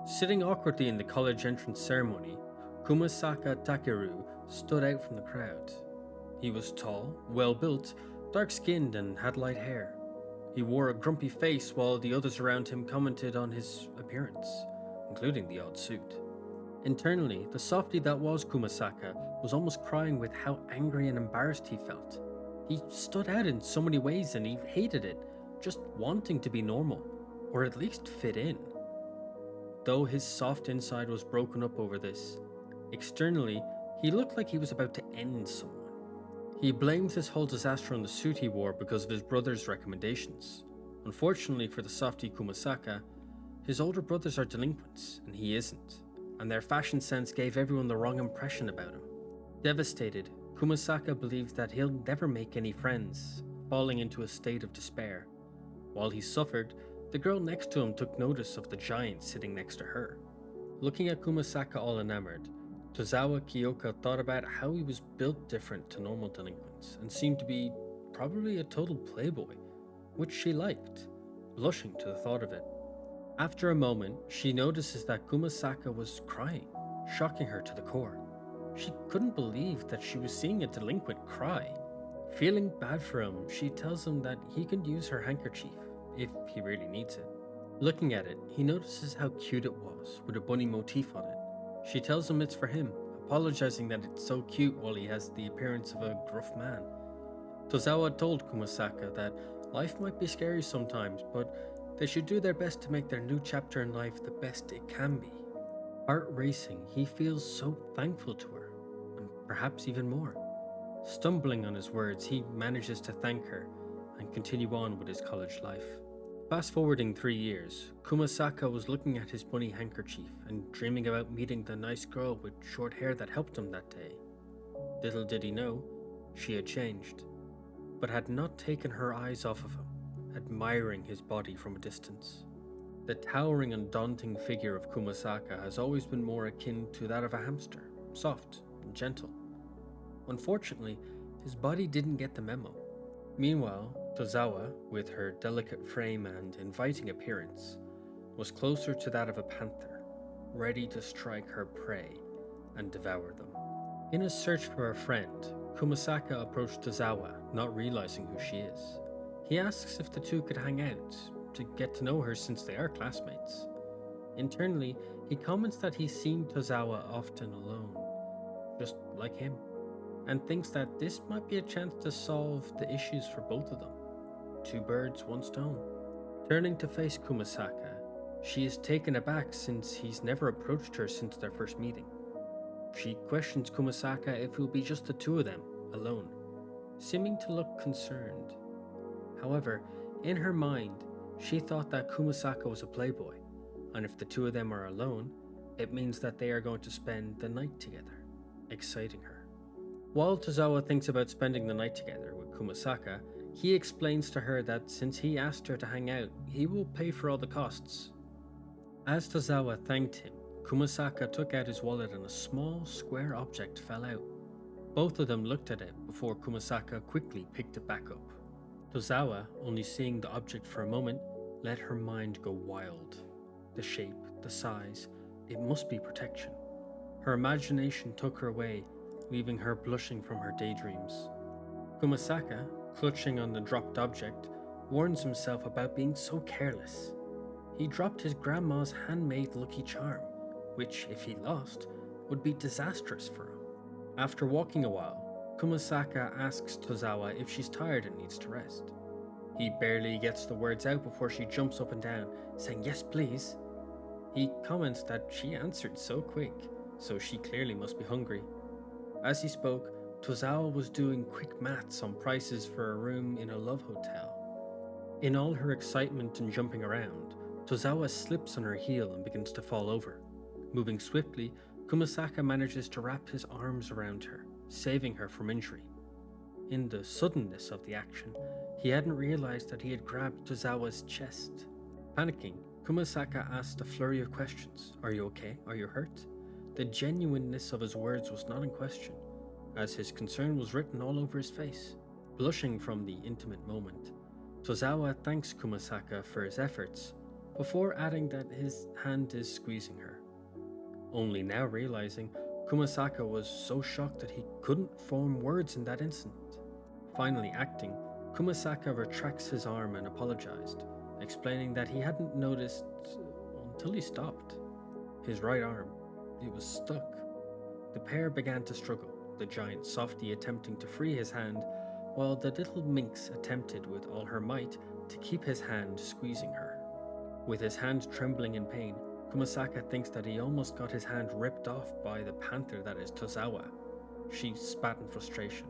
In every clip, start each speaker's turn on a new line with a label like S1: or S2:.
S1: Sitting awkwardly in the college entrance ceremony, Kumasaka Takeru stood out from the crowd. He was tall, well built, dark skinned, and had light hair. He wore a grumpy face while the others around him commented on his appearance, including the odd suit. Internally, the softy that was Kumasaka was almost crying with how angry and embarrassed he felt. He stood out in so many ways and he hated it, just wanting to be normal, or at least fit in. Though his soft inside was broken up over this, externally, he looked like he was about to end someone. He blamed this whole disaster on the suit he wore because of his brother's recommendations. Unfortunately for the softy Kumasaka, his older brothers are delinquents, and he isn't, and their fashion sense gave everyone the wrong impression about him. Devastated, Kumasaka believes that he'll never make any friends, falling into a state of despair. While he suffered, the girl next to him took notice of the giant sitting next to her. Looking at Kumasaka all enamored, Tozawa Kiyoka thought about how he was built different to normal delinquents and seemed to be probably a total playboy, which she liked, blushing to the thought of it. After a moment, she notices that Kumasaka was crying, shocking her to the core. She couldn't believe that she was seeing a delinquent cry. Feeling bad for him, she tells him that he can use her handkerchief, if he really needs it. Looking at it, he notices how cute it was, with a bunny motif on it. She tells him it's for him, apologizing that it's so cute while he has the appearance of a gruff man. Tozawa told Kumasaka that life might be scary sometimes, but they should do their best to make their new chapter in life the best it can be. Heart racing, he feels so thankful to her, and perhaps even more. Stumbling on his words, he manages to thank her and continue on with his college life. Fast forwarding 3 years, Kumasaka was looking at his bunny handkerchief and dreaming about meeting the nice girl with short hair that helped him that day. Little did he know, she had changed, but had not taken her eyes off of him, admiring his body from a distance. The towering and daunting figure of Kumasaka has always been more akin to that of a hamster, soft and gentle. Unfortunately, his body didn't get the memo. Meanwhile, Tozawa, with her delicate frame and inviting appearance, was closer to that of a panther, ready to strike her prey and devour them. In his search for a friend, Kumasaka approached Tozawa, not realizing who she is. He asks if the two could hang out, to get to know her since they are classmates. Internally, he comments that he's seen Tozawa often alone, just like him, and thinks that this might be a chance to solve the issues for both of them. 2 birds, 1 stone. Turning to face Kumasaka, she is taken aback since he's never approached her since their first meeting. She questions Kumasaka if it will be just the 2 of them, alone, seeming to look concerned. However, in her mind, she thought that Kumasaka was a playboy, and if the 2 of them are alone, it means that they are going to spend the night together, exciting her. While Tozawa thinks about spending the night together with Kumasaka, he explains to her that since he asked her to hang out, he will pay for all the costs. As Tozawa thanked him, Kumasaka took out his wallet and a small, square object fell out. Both of them looked at it before Kumasaka quickly picked it back up. Tozawa, only seeing the object for a moment, let her mind go wild. The shape, the size, it must be protection. Her imagination took her away, leaving her blushing from her daydreams. Kumasaka, clutching on the dropped object, warns himself about being so careless. He dropped his grandma's handmade Lucky Charm, which, if he lost, would be disastrous for him. After walking a while, Kumasaka asks Tozawa if she's tired and needs to rest. He barely gets the words out before she jumps up and down, saying yes please. He comments that she answered so quick, so she clearly must be hungry. As he spoke, Tozawa was doing quick maths on prices for a room in a love hotel. In all her excitement and jumping around, Tozawa slips on her heel and begins to fall over. Moving swiftly, Kumasaka manages to wrap his arms around her, saving her from injury. In the suddenness of the action, he hadn't realized that he had grabbed Tozawa's chest. Panicking, Kumasaka asked a flurry of questions. Are you okay? Are you hurt? The genuineness of his words was not in question, as his concern was written all over his face. Blushing from the intimate moment, Tozawa thanks Kumasaka for his efforts, before adding that his hand is squeezing her. Only now realizing Kumasaka was so shocked that he couldn't form words in that instant. Finally acting, Kumasaka retracts his arm and apologized, explaining that he hadn't noticed until he stopped. His right arm, it was stuck. The pair began to struggle, the giant softy attempting to free his hand, while the little minx attempted with all her might to keep his hand squeezing her. With his hand trembling in pain, Kumasaka thinks that he almost got his hand ripped off by the panther that is Tozawa. She spat in frustration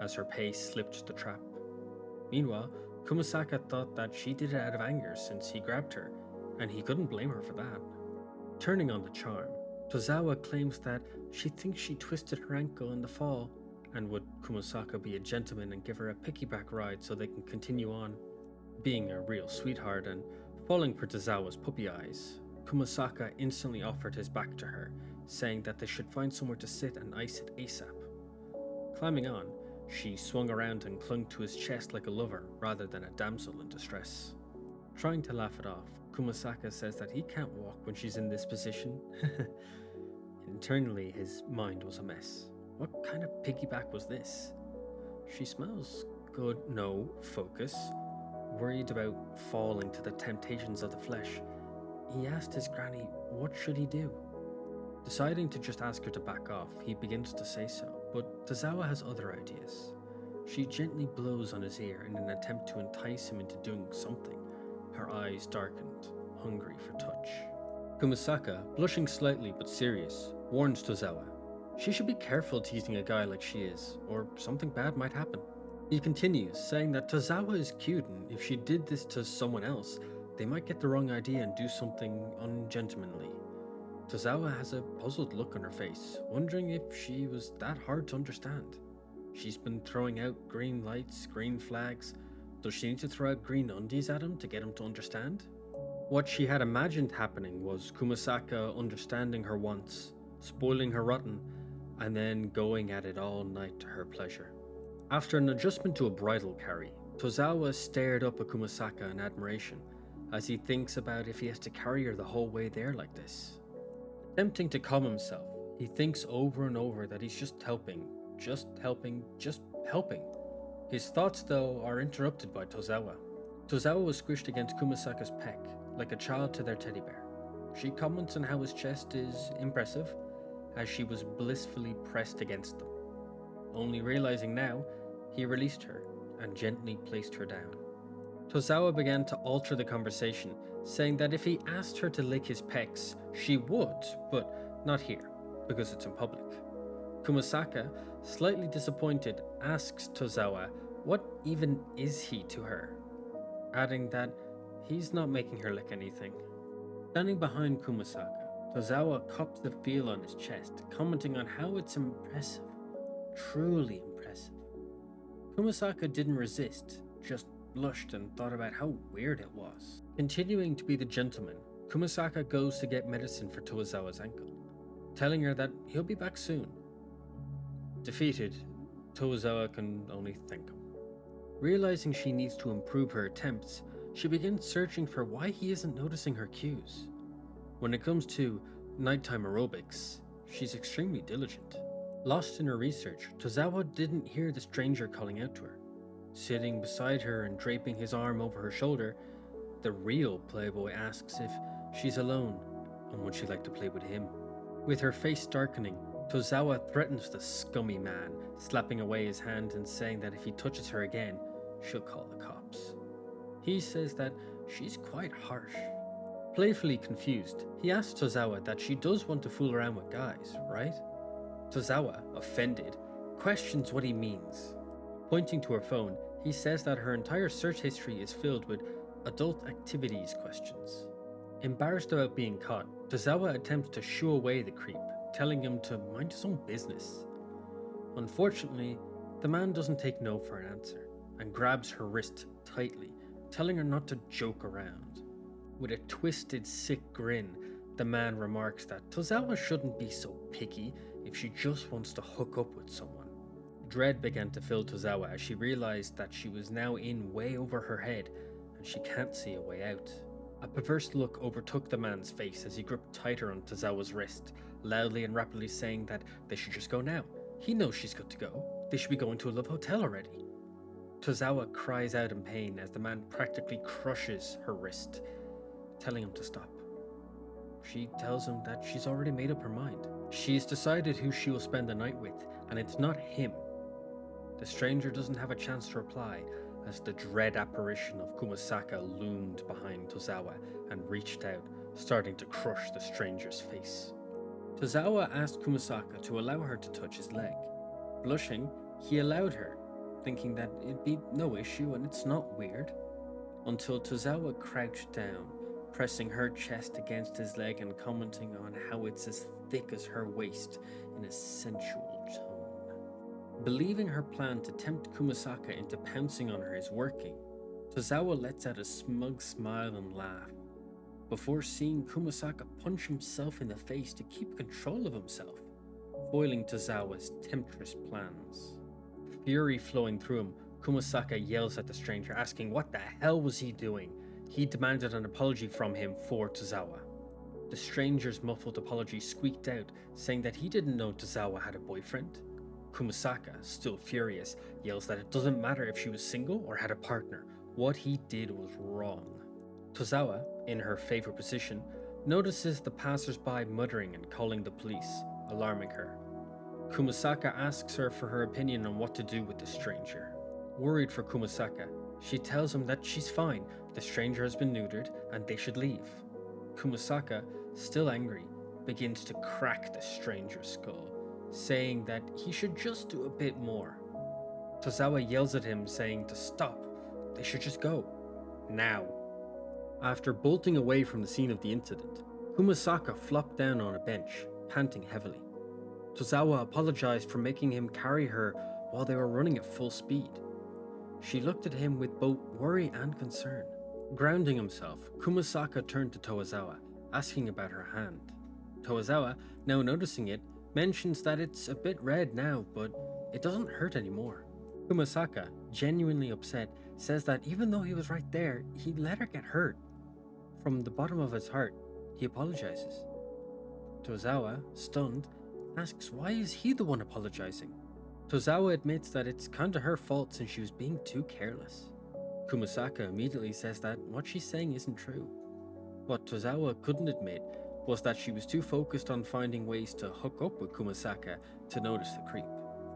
S1: as her pace slipped the trap. Meanwhile, Kumasaka thought that she did it out of anger since he grabbed her, and he couldn't blame her for that. Turning on the charm, Tozawa claims that she thinks she twisted her ankle in the fall, and would Kumasaka be a gentleman and give her a piggyback ride so they can continue on. Being a real sweetheart and falling for Tozawa's puppy eyes, Kumasaka instantly offered his back to her, saying that they should find somewhere to sit and ice it ASAP. Climbing on, she swung around and clung to his chest like a lover rather than a damsel in distress. Trying to laugh it off, Kumasaka says that he can't walk when she's in this position. Internally, his mind was a mess. What kind of piggyback was this? She smells good, no, focus. Worried about falling to the temptations of the flesh, he asked his granny what should he do. Deciding to just ask her to back off, he begins to say so, but Tozawa has other ideas. She gently blows on his ear in an attempt to entice him into doing something, her eyes darkened, hungry for touch. Kumasaka, blushing slightly but serious, warns Tozawa. She should be careful teasing a guy like she is, or something bad might happen. He continues, saying that Tozawa is cute and if she did this to someone else, they might get the wrong idea and do something ungentlemanly. Tozawa has a puzzled look on her face, wondering if she was that hard to understand. She's been throwing out green lights, green flags. Does she need to throw out green undies at him to get him to understand? What she had imagined happening was Kumasaka understanding her wants, spoiling her rotten, and then going at it all night to her pleasure. After an adjustment to a bridal carry, Tozawa stared up at Kumasaka in admiration as he thinks about if he has to carry her the whole way there like this. Attempting to calm himself, he thinks over and over that he's just helping. His thoughts, though, are interrupted by Tozawa. Tozawa was squished against Kumasaka's pec, like a child to their teddy bear. She comments on how his chest is impressive, as she was blissfully pressed against them. Only realizing now, he released her and gently placed her down. Tozawa began to alter the conversation, saying that if he asked her to lick his pecs, she would, but not here, because it's in public. Kumasaka, slightly disappointed, asks Tozawa what even is he to her, adding that he's not making her lick anything. Standing behind Kumasaka, Tozawa cops the feel on his chest, commenting on how it's impressive, truly impressive. Kumasaka didn't resist, just blushed and thought about how weird it was. Continuing to be the gentleman, Kumasaka goes to get medicine for Tozawa's ankle, telling her that he'll be back soon. Defeated, Tozawa can only thank him. Realizing she needs to improve her attempts, she begins searching for why he isn't noticing her cues. When it comes to nighttime aerobics, she's extremely diligent. Lost in her research, Tozawa didn't hear the stranger calling out to her. Sitting beside her and draping his arm over her shoulder, the real playboy asks if she's alone and would she like to play with him. With her face darkening, Tozawa threatens the scummy man, slapping away his hand and saying that if he touches her again, she'll call the cops. He says that she's quite harsh. Playfully confused, he asks Tozawa that she does want to fool around with guys, right? Tozawa, offended, questions what he means. Pointing to her phone, he says that her entire search history is filled with adult activities questions. Embarrassed about being caught, Tozawa attempts to shoo away the creep, telling him to mind his own business. Unfortunately, the man doesn't take no for an answer, and grabs her wrist tightly, telling her not to joke around. With a twisted, sick grin, the man remarks that Tozawa shouldn't be so picky if she just wants to hook up with someone. Dread began to fill Tozawa as she realized that she was now in way over her head and she can't see a way out. A perverse look overtook the man's face as he gripped tighter on Tozawa's wrist, loudly and rapidly saying that they should just go now. He knows she's good to go. They should be going to a love hotel already. Tozawa cries out in pain as the man practically crushes her wrist, telling him to stop. She tells him that she's already made up her mind. She's decided who she will spend the night with, and it's not him. The stranger doesn't have a chance to reply, as the dread apparition of Kumasaka loomed behind Tozawa and reached out, starting to crush the stranger's face. Tozawa asked Kumasaka to allow her to touch his leg. Blushing, he allowed her, thinking that it'd be no issue and it's not weird, until Tozawa crouched down, pressing her chest against his leg and commenting on how it's as thick as her waist in a sensual tone. Believing her plan to tempt Kumasaka into pouncing on her is working, Tozawa lets out a smug smile and laugh, before seeing Kumasaka punch himself in the face to keep control of himself, foiling Tozawa's temptress plans. Fury flowing through him, Kumasaka yells at the stranger, asking what the hell was he doing. He demanded an apology from him for Tozawa. The stranger's muffled apology squeaked out, saying that he didn't know Tozawa had a boyfriend. Kumasaka, still furious, yells that it doesn't matter if she was single or had a partner. What he did was wrong. Tozawa, in her favorite position, notices the passers-by muttering and calling the police, alarming her. Kumasaka asks her for her opinion on what to do with the stranger. Worried for Kumasaka, she tells him that she's fine, the stranger has been neutered, and they should leave. Kumasaka, still angry, begins to crack the stranger's skull, saying that he should just do a bit more. Tozawa yells at him, saying to stop, they should just go. Now. After bolting away from the scene of the incident, Kumasaka flopped down on a bench, panting heavily. Tozawa apologized for making him carry her while they were running at full speed. She looked at him with both worry and concern. Grounding himself, Kumasaka turned to Tozawa, asking about her hand. Tozawa, now noticing it, mentions that it's a bit red now, but it doesn't hurt anymore. Kumasaka, genuinely upset, says that even though he was right there, he let her get hurt. From the bottom of his heart, he apologizes. Tozawa, stunned, asks why is he the one apologizing. Tozawa admits that it's kinda her fault since she was being too careless. Kumasaka immediately says that what she's saying isn't true. What Tozawa couldn't admit was that she was too focused on finding ways to hook up with Kumasaka to notice the creep.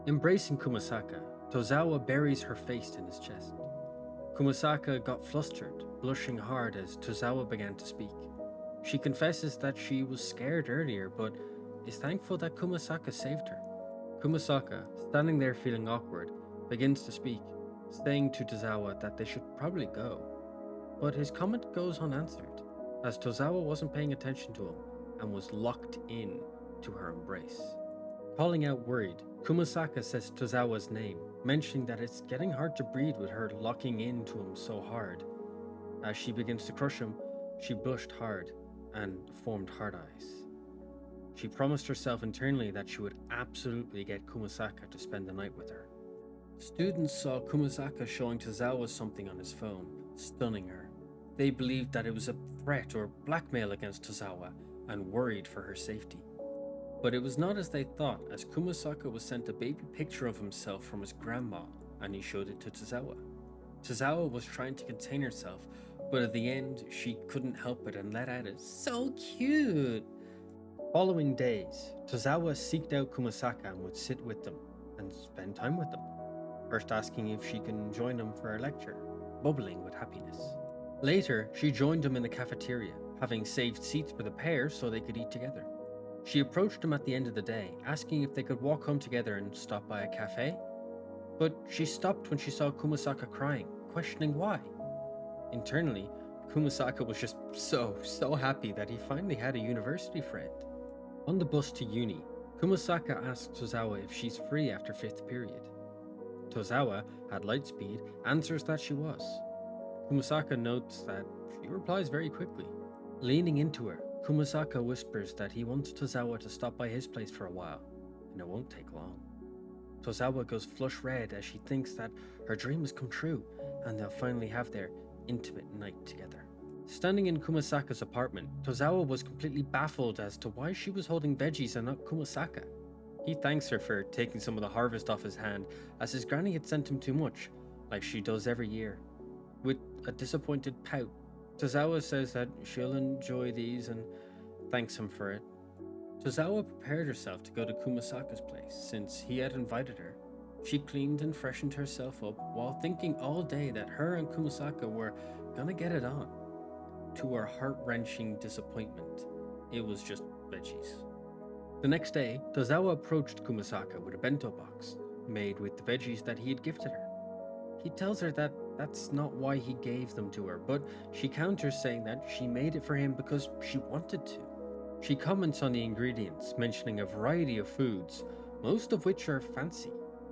S1: Embracing Kumasaka, Tozawa buries her face in his chest. Kumasaka got flustered, blushing hard as Tozawa began to speak. She confesses that she was scared earlier, but is thankful that Kumasaka saved her. Kumasaka, standing there feeling awkward, begins to speak, saying to Tozawa that they should probably go. But his comment goes unanswered, as Tozawa wasn't paying attention to him and was locked in to her embrace. Calling out worried, Kumasaka says Tozawa's name, mentioning that it's getting hard to breathe with her locking into him so hard. As she begins to crush him, she blushed hard and formed hard eyes. She promised herself internally that she would absolutely get Kumasaka to spend the night with her. Students saw Kumasaka showing Tozawa something on his phone, stunning her. They believed that it was a threat or blackmail against Tozawa and worried for her safety. But it was not as they thought, as Kumasaka was sent a baby picture of himself from his grandma and he showed it to Tozawa. Tozawa was trying to contain herself, but at the end she couldn't help it and let out a "so cute." Following days, Tozawa seeked out Kumasaka and would sit with them and spend time with them, first asking if she can join him for a lecture, bubbling with happiness. Later, she joined him in the cafeteria, having saved seats for the pair so they could eat together. She approached him at the end of the day, asking if they could walk home together and stop by a cafe, but she stopped when she saw Kumasaka crying, questioning why. Internally, Kumasaka was just so happy that he finally had a university friend. On the bus to uni, Kumasaka asked Tozawa if she's free after 5th period. Tozawa, at light speed, answers that she was. Kumasaka notes that she replies very quickly. Leaning into her, Kumasaka whispers that he wants Tozawa to stop by his place for a while, and it won't take long. Tozawa goes flush red as she thinks that her dream has come true, and they'll finally have their intimate night together. Standing in Kumasaka's apartment, Tozawa was completely baffled as to why she was holding veggies and not Kumasaka. He thanks her for taking some of the harvest off his hand, as his granny had sent him too much, like she does every year. With a disappointed pout, Tozawa says that she'll enjoy these and thanks him for it. Tozawa prepared herself to go to Kumasaka's place since he had invited her. She cleaned and freshened herself up while thinking all day that her and Kumasaka were gonna get it on. To her heart-wrenching disappointment, it was just veggies. The next day, Tozawa approached Kumasaka with a bento box made with the veggies that he had gifted her. He tells her that that's not why he gave them to her, but she counters saying that she made it for him because she wanted to. She comments on the ingredients, mentioning a variety of foods, most of which are fancy.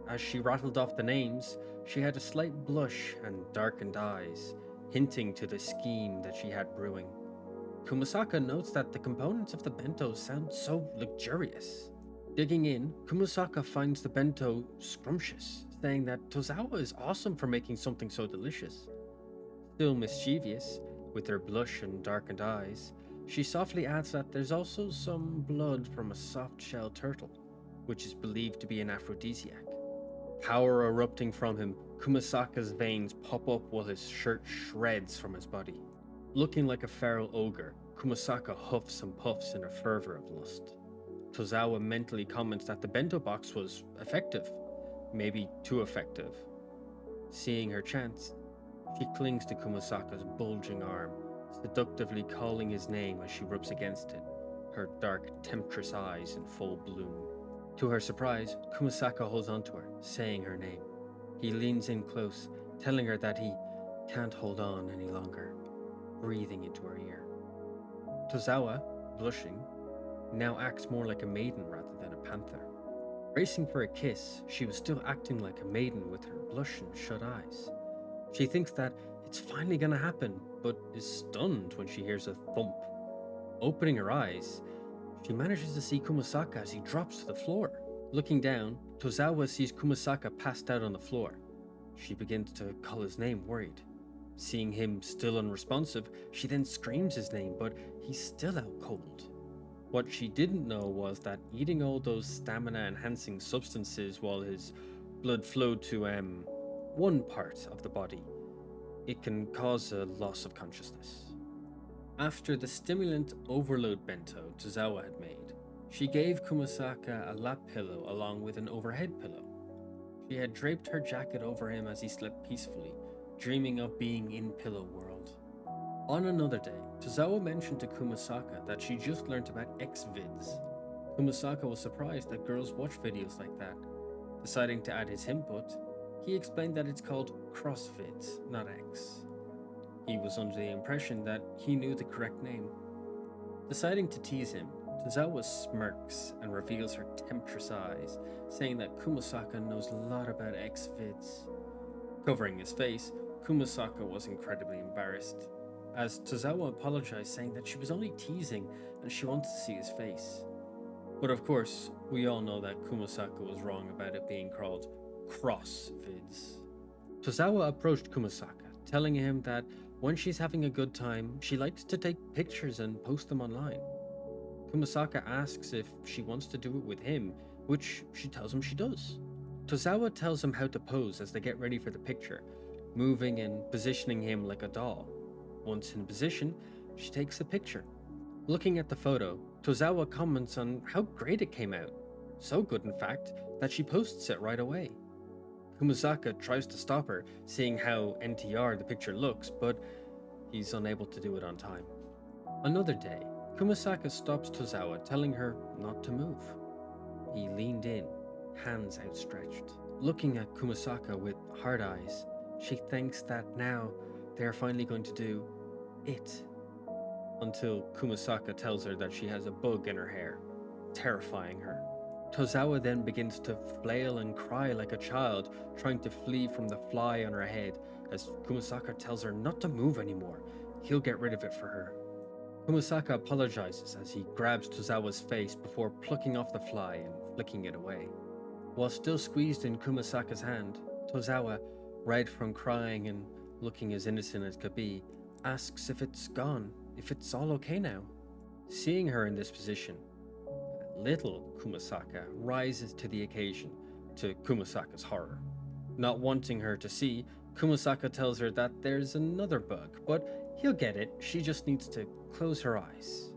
S1: As she rattled off the names, she had a slight blush and darkened eyes, hinting to the scheme that she had brewing. Kumasaka notes that the components of the bento sound so luxurious. Digging in, Kumasaka finds the bento scrumptious, saying that Tozawa is awesome for making something so delicious. Still mischievous, with her blush and darkened eyes, she softly adds that there's also some blood from a soft-shell turtle, which is believed to be an aphrodisiac. Power erupting from him, Kumasaka's veins pop up while his shirt shreds from his body. Looking like a feral ogre, Kumasaka huffs and puffs in a fervor of lust. Tozawa mentally comments that the bento box was effective, maybe too effective. Seeing her chance, she clings to Kumasaka's bulging arm, seductively calling his name as she rubs against it, her dark, temptress eyes in full bloom. To her surprise, Kumasaka holds onto her, saying her name. He leans in close, telling her that he can't hold on any longer, breathing into her ear. Tozawa, blushing, now acts more like a maiden rather than a panther. Racing for a kiss, she was still acting like a maiden with her blush and shut eyes. She thinks that it's finally gonna happen, but is stunned when she hears a thump. Opening her eyes, she manages to see Kumasaka as he drops to the floor. Looking down, Tozawa sees Kumasaka passed out on the floor. She begins to call his name, worried. Seeing him still unresponsive, she then screams his name, but he's still out cold. What she didn't know was that eating all those stamina-enhancing substances while his blood flowed to one part of the body, it can cause a loss of consciousness. After the stimulant overload bento Tozawa had made, she gave Kumasaka a lap pillow along with an overhead pillow. She had draped her jacket over him as he slept peacefully, dreaming of being in Pillow World. On another day, Tozawa mentioned to Kumasaka that she just learned about X-vids. Kumasaka was surprised that girls watch videos like that. Deciding to add his input, he explained that it's called crossvids, not X. He was under the impression that he knew the correct name. Deciding to tease him, Tozawa smirks and reveals her temptress eyes, saying that Kumasaka knows a lot about X-vids. Covering his face, Kumasaka was incredibly embarrassed, as Tozawa apologized, saying that she was only teasing and she wanted to see his face. But of course, we all know that Kumasaka was wrong about it being called cross-vids. Tozawa approached Kumasaka, telling him that when she's having a good time, she likes to take pictures and post them online. Kumasaka asks if she wants to do it with him, which she tells him she does. Tozawa tells him how to pose as they get ready for the picture, moving and positioning him like a doll. Once in position, she takes the picture. Looking at the photo, Tozawa comments on how great it came out. So good, in fact, that she posts it right away. Kumasaka tries to stop her, seeing how NTR the picture looks, but he's unable to do it on time. Another day, Kumasaka stops Tozawa, telling her not to move. He leaned in, hands outstretched. Looking at Kumasaka with hard eyes, she thinks that now they are finally going to do it. Until Kumasaka tells her that she has a bug in her hair, terrifying her. Tozawa then begins to flail and cry like a child, trying to flee from the fly on her head, as Kumasaka tells her not to move anymore. He'll get rid of it for her. Kumasaka apologizes as he grabs Tozawa's face before plucking off the fly and flicking it away. While still squeezed in Kumasaka's hand, Tozawa, red from crying and looking as innocent as could be, asks if it's gone, if it's all okay now. Seeing her in this position, little Kumasaka rises to the occasion, to Kumasaka's horror. Not wanting her to see, Kumasaka tells her that there's another bug, but he'll get it, she just needs to close her eyes.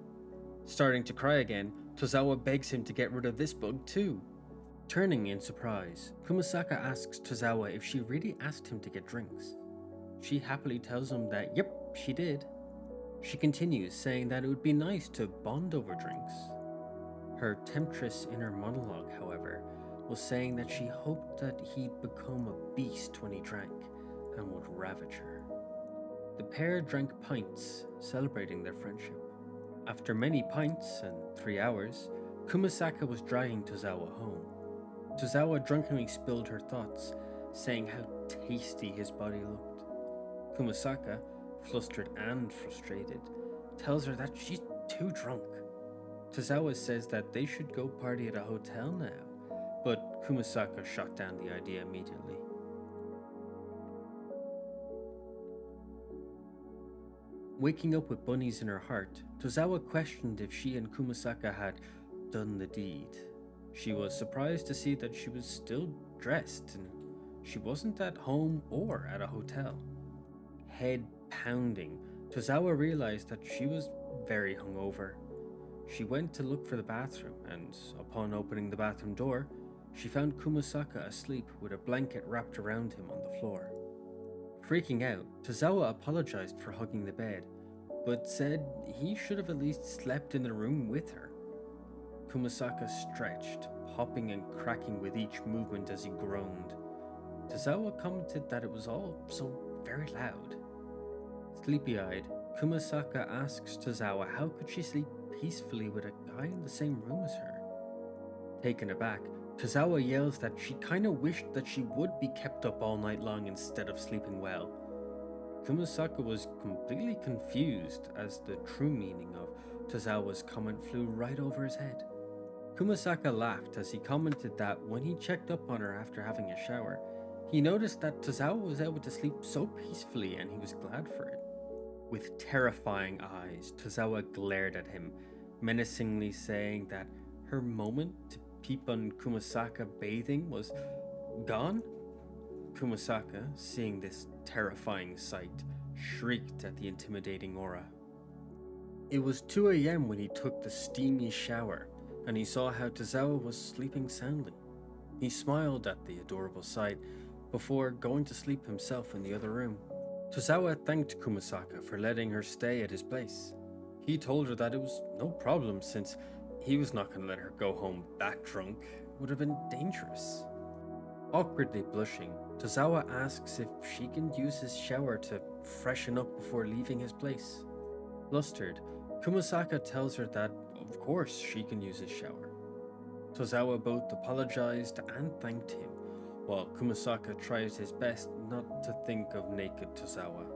S1: Starting to cry again, Tozawa begs him to get rid of this bug too. Turning in surprise, Kumasaka asks Tozawa if she really asked him to get drinks. She happily tells him that yep, she did. She continues, saying that it would be nice to bond over drinks. Her temptress inner monologue, however, was saying that she hoped that he'd become a beast when he drank and would ravage her. The pair drank pints, celebrating their friendship. After many pints and 3 hours, Kumasaka was dragging Tozawa home. Tozawa drunkenly spilled her thoughts, saying how tasty his body looked. Kumasaka, flustered and frustrated, tells her that she's too drunk. Tozawa says that they should go party at a hotel now, but Kumasaka shot down the idea immediately. Waking up with bunnies in her heart, Tozawa questioned if she and Kumasaka had done the deed. She was surprised to see that she was still dressed and she wasn't at home or at a hotel. Head pounding, Tozawa realized that she was very hungover. She went to look for the bathroom and, upon opening the bathroom door, she found Kumasaka asleep with a blanket wrapped around him on the floor. Freaking out, Tozawa apologized for hugging the bed, but said he should have at least slept in the room with her. Kumasaka stretched, hopping and cracking with each movement as he groaned. Tozawa commented that it was all so very loud. Sleepy-eyed, Kumasaka asks Tozawa how could she sleep peacefully with a guy in the same room as her. Taken aback, Tozawa yells that she kinda wished that she would be kept up all night long instead of sleeping well. Kumasaka was completely confused as the true meaning of Tozawa's comment flew right over his head. Kumasaka laughed as he commented that when he checked up on her after having a shower, he noticed that Tozawa was able to sleep so peacefully and he was glad for it. With terrifying eyes, Tozawa glared at him, menacingly saying that her moment to peep on Kumasaka bathing was gone. Kumasaka, seeing this terrifying sight, shrieked at the intimidating aura. It was 2 a.m. when he took the steamy shower, and he saw how Tozawa was sleeping soundly. He smiled at the adorable sight before going to sleep himself in the other room. Tozawa thanked Kumasaka for letting her stay at his place. He told her that it was no problem since he was not going to let her go home that drunk. It would have been dangerous. Awkwardly blushing, Tozawa asks if she can use his shower to freshen up before leaving his place. Flustered, Kumasaka tells her that of course she can use his shower. Tozawa both apologized and thanked him, while Kumasaka tries his best not to think of naked Tozawa.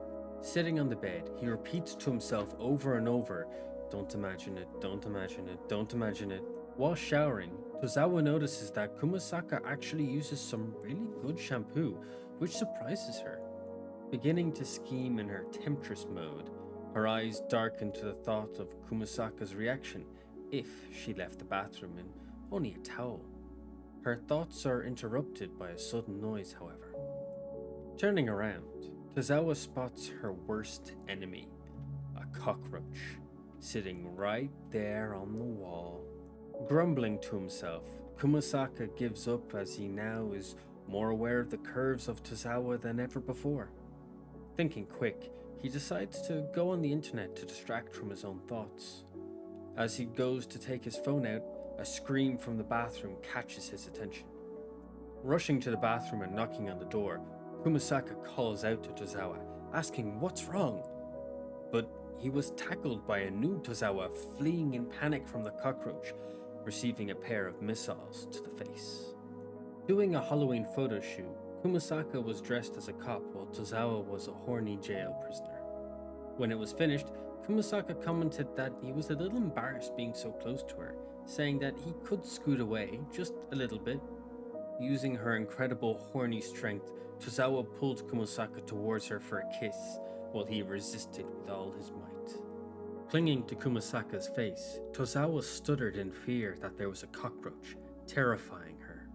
S1: Sitting on the bed, he repeats to himself over and over, "Don't imagine it, don't imagine it, don't imagine it." While showering, Tozawa notices that Kumasaka actually uses some really good shampoo, which surprises her. Beginning to scheme in her temptress mode, her eyes darken to the thought of Kumasaka's reaction if she left the bathroom in only a towel. Her thoughts are interrupted by a sudden noise, however. Turning around, Tozawa spots her worst enemy, a cockroach, sitting right there on the wall. Grumbling to himself, Kumasaka gives up as he now is more aware of the curves of Tozawa than ever before. Thinking quick, he decides to go on the internet to distract from his own thoughts. As he goes to take his phone out, a scream from the bathroom catches his attention. Rushing to the bathroom and knocking on the door, Kumasaka calls out to Tozawa, asking what's wrong. But he was tackled by a new Tozawa fleeing in panic from the cockroach, receiving a pair of missiles to the face. Doing a Halloween photo shoot, Kumasaka was dressed as a cop while Tozawa was a horny jail prisoner. When it was finished, Kumasaka commented that he was a little embarrassed being so close to her, saying that he could scoot away just a little bit. Using her incredible horny strength, Tozawa pulled Kumasaka towards her for a kiss, while he resisted with all his might. Clinging to Kumasaka's face, Tozawa stuttered in fear that there was a cockroach, terrifying her.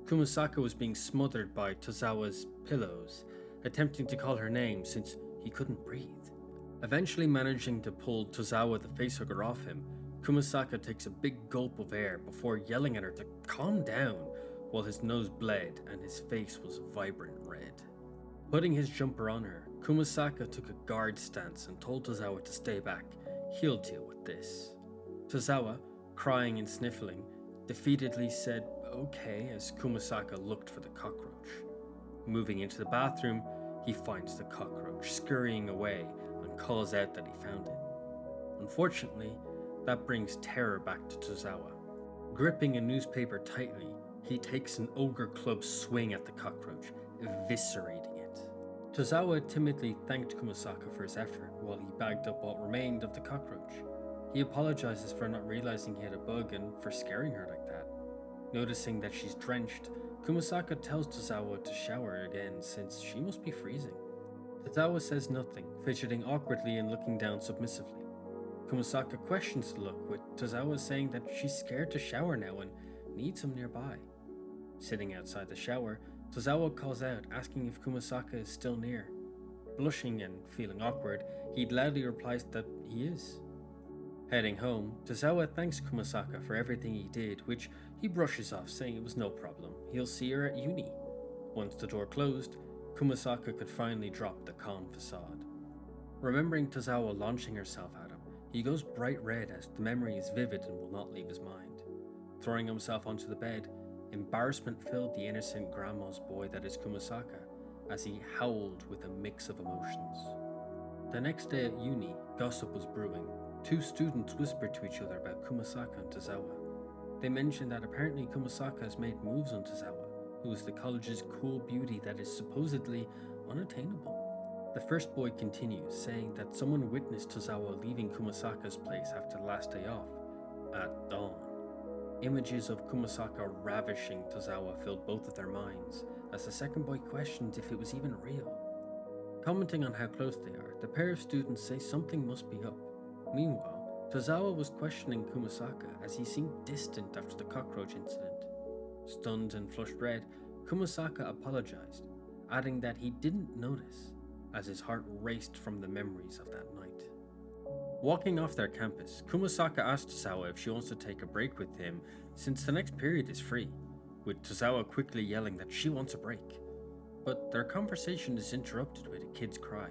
S1: Kumasaka was being smothered by Tozawa's pillows, attempting to call her name since he couldn't breathe. Eventually managing to pull Tozawa the facehugger off him, Kumasaka takes a big gulp of air before yelling at her to calm down while his nose bled and his face was vibrant red. Putting his jumper on her, Kumasaka took a guard stance and told Tozawa to stay back. He'll deal with this. Tozawa, crying and sniffling, defeatedly said okay as Kumasaka looked for the cockroach. Moving into the bathroom, he finds the cockroach scurrying away and calls out that he found it. Unfortunately, that brings terror back to Tozawa. Gripping a newspaper tightly, he takes an ogre club swing at the cockroach, eviscerating it. Tozawa timidly thanked Kumasaka for his effort while he bagged up what remained of the cockroach. He apologizes for not realizing he had a bug and for scaring her like that. Noticing that she's drenched, Kumasaka tells Tozawa to shower again since she must be freezing. Tozawa says nothing, fidgeting awkwardly and looking down submissively. Kumasaka questions the look, with Tozawa saying that she's scared to shower now and needs him nearby. Sitting outside the shower, Tozawa calls out, asking if Kumasaka is still near. Blushing and feeling awkward, he loudly replies that he is. Heading home, Tozawa thanks Kumasaka for everything he did, which he brushes off, saying it was no problem. He'll see her at uni. Once the door closed, Kumasaka could finally drop the calm facade. Remembering Tozawa launching herself at him, he goes bright red as the memory is vivid and will not leave his mind. Throwing himself onto the bed, embarrassment filled the innocent grandma's boy that is Kumasaka, as he howled with a mix of emotions. The next day at uni, gossip was brewing. Two students whispered to each other about Kumasaka and Tozawa. They mentioned that apparently Kumasaka has made moves on Tozawa, who is the college's cool beauty that is supposedly unattainable. The first boy continues, saying that someone witnessed Tozawa leaving Kumasaka's place after the last day off, at dawn. Images of Kumasaka ravishing Tozawa filled both of their minds, as the second boy questions if it was even real. Commenting on how close they are, the pair of students say something must be up. Meanwhile, Tozawa was questioning Kumasaka as he seemed distant after the cockroach incident. Stunned and flushed red, Kumasaka apologized, adding that he didn't notice, as his heart raced from the memories of that night. Walking off their campus, Kumasaka asked Tozawa if she wants to take a break with him since the next period is free, with Tozawa quickly yelling that she wants a break. But their conversation is interrupted with a kid's cry,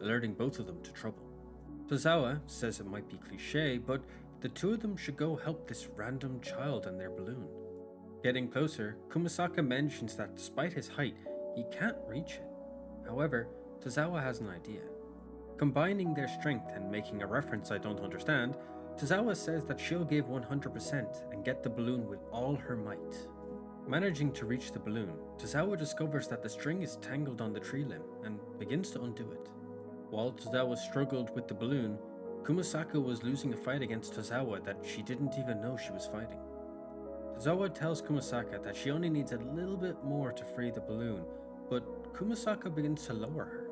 S1: alerting both of them to trouble. Tozawa says it might be cliche, but the two of them should go help this random child and their balloon. Getting closer, Kumasaka mentions that despite his height, he can't reach it. However, Tozawa has an idea. Combining their strength and making a reference I don't understand, Tozawa says that she'll give 100% and get the balloon with all her might. Managing to reach the balloon, Tozawa discovers that the string is tangled on the tree limb and begins to undo it. While Tozawa struggled with the balloon, Kumasaka was losing a fight against Tozawa that she didn't even know she was fighting. Tozawa tells Kumasaka that she only needs a little bit more to free the balloon, but Kumasaka begins to lower her.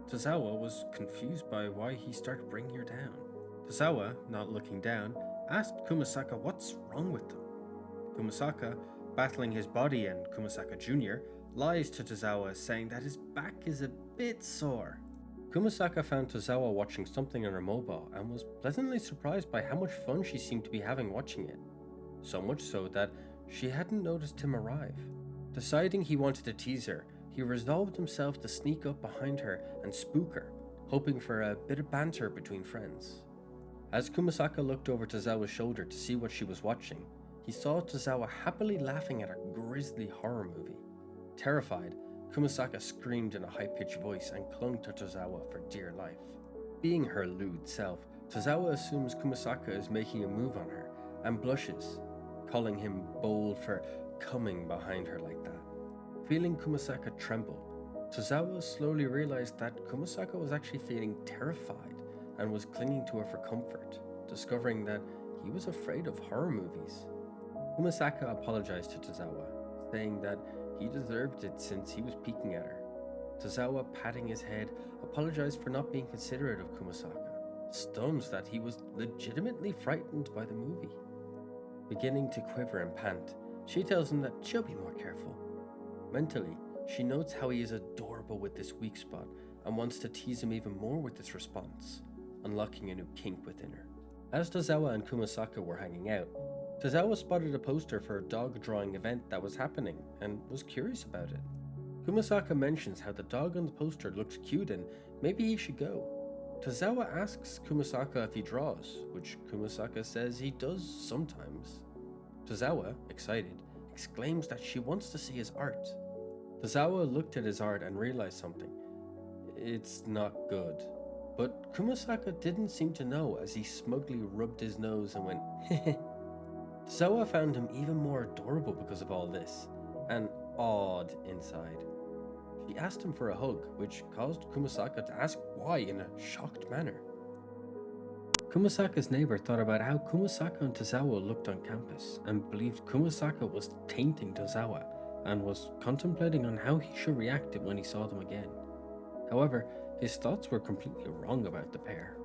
S1: Tozawa was confused by why he started bringing her down. Tozawa, not looking down, asked Kumasaka what's wrong with them. Kumasaka, battling his body and Kumasaka Jr., lies to Tozawa saying that his back is a bit sore. Kumasaka found Tozawa watching something on her mobile and was pleasantly surprised by how much fun she seemed to be having watching it. So much so that she hadn't noticed him arrive. Deciding he wanted to tease her, he resolved himself to sneak up behind her and spook her, hoping for a bit of banter between friends. As Kumasaka looked over Tozawa's shoulder to see what she was watching, he saw Tozawa happily laughing at a grisly horror movie. Terrified, Kumasaka screamed in a high-pitched voice and clung to Tozawa for dear life. Being her lewd self, Tozawa assumes Kumasaka is making a move on her and blushes, calling him bold for coming behind her like that. Feeling Kumasaka tremble, Tozawa slowly realized that Kumasaka was actually feeling terrified and was clinging to her for comfort, discovering that he was afraid of horror movies. Kumasaka apologized to Tozawa, saying that he deserved it since he was peeking at her. Tozawa, patting his head, apologized for not being considerate of Kumasaka, stunned that he was legitimately frightened by the movie. Beginning to quiver and pant, she tells him that she'll be more careful. Mentally, she notes how he is adorable with this weak spot and wants to tease him even more with this response, unlocking a new kink within her. As Tozawa and Kumasaka were hanging out, Tozawa spotted a poster for a dog drawing event that was happening and was curious about it. Kumasaka mentions how the dog on the poster looks cute and maybe he should go. Tozawa asks Kumasaka if he draws, which Kumasaka says he does sometimes. Tozawa, excited, exclaims that she wants to see his art. Tozawa looked at his art and realized something. It's not good. But Kumasaka didn't seem to know as he smugly rubbed his nose and went, heh. Tozawa found him even more adorable because of all this, and awed inside. She asked him for a hug, which caused Kumasaka to ask why in a shocked manner. Kumasaka's neighbor thought about how Kumasaka and Tozawa looked on campus and believed Kumasaka was tainting Tozawa and was contemplating on how he should react when he saw them again. However, his thoughts were completely wrong about the pair.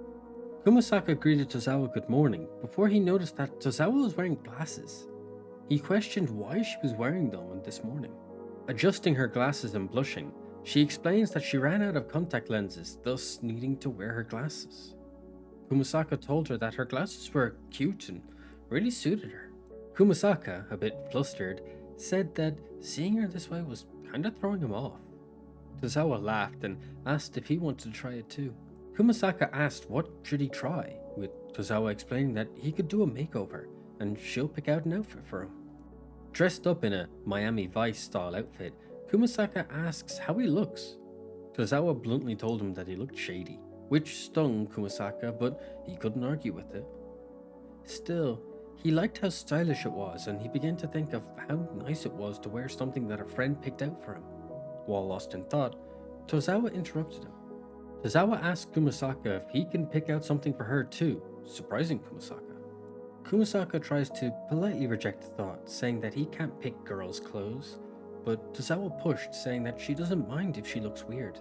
S1: Kumasaka greeted Tozawa good morning before he noticed that Tozawa was wearing glasses. He questioned why she was wearing them this morning. Adjusting her glasses and blushing, she explains that she ran out of contact lenses, thus needing to wear her glasses. Kumasaka told her that her glasses were cute and really suited her. Kumasaka, a bit flustered, said that seeing her this way was kinda throwing him off. Tozawa laughed and asked if he wanted to try it too. Kumasaka asked what should he try, with Tozawa explaining that he could do a makeover and she'll pick out an outfit for him. Dressed up in a Miami Vice style outfit, Kumasaka asks how he looks. Tozawa bluntly told him that he looked shady, which stung Kumasaka, but he couldn't argue with it. Still, he liked how stylish it was and he began to think of how nice it was to wear something that a friend picked out for him. While lost in thought, Tozawa interrupted him. Tozawa asked Kumasaka if he can pick out something for her too, surprising Kumasaka. Kumasaka tries to politely reject the thought, saying that he can't pick girls' clothes, but Tozawa pushed, saying that she doesn't mind if she looks weird.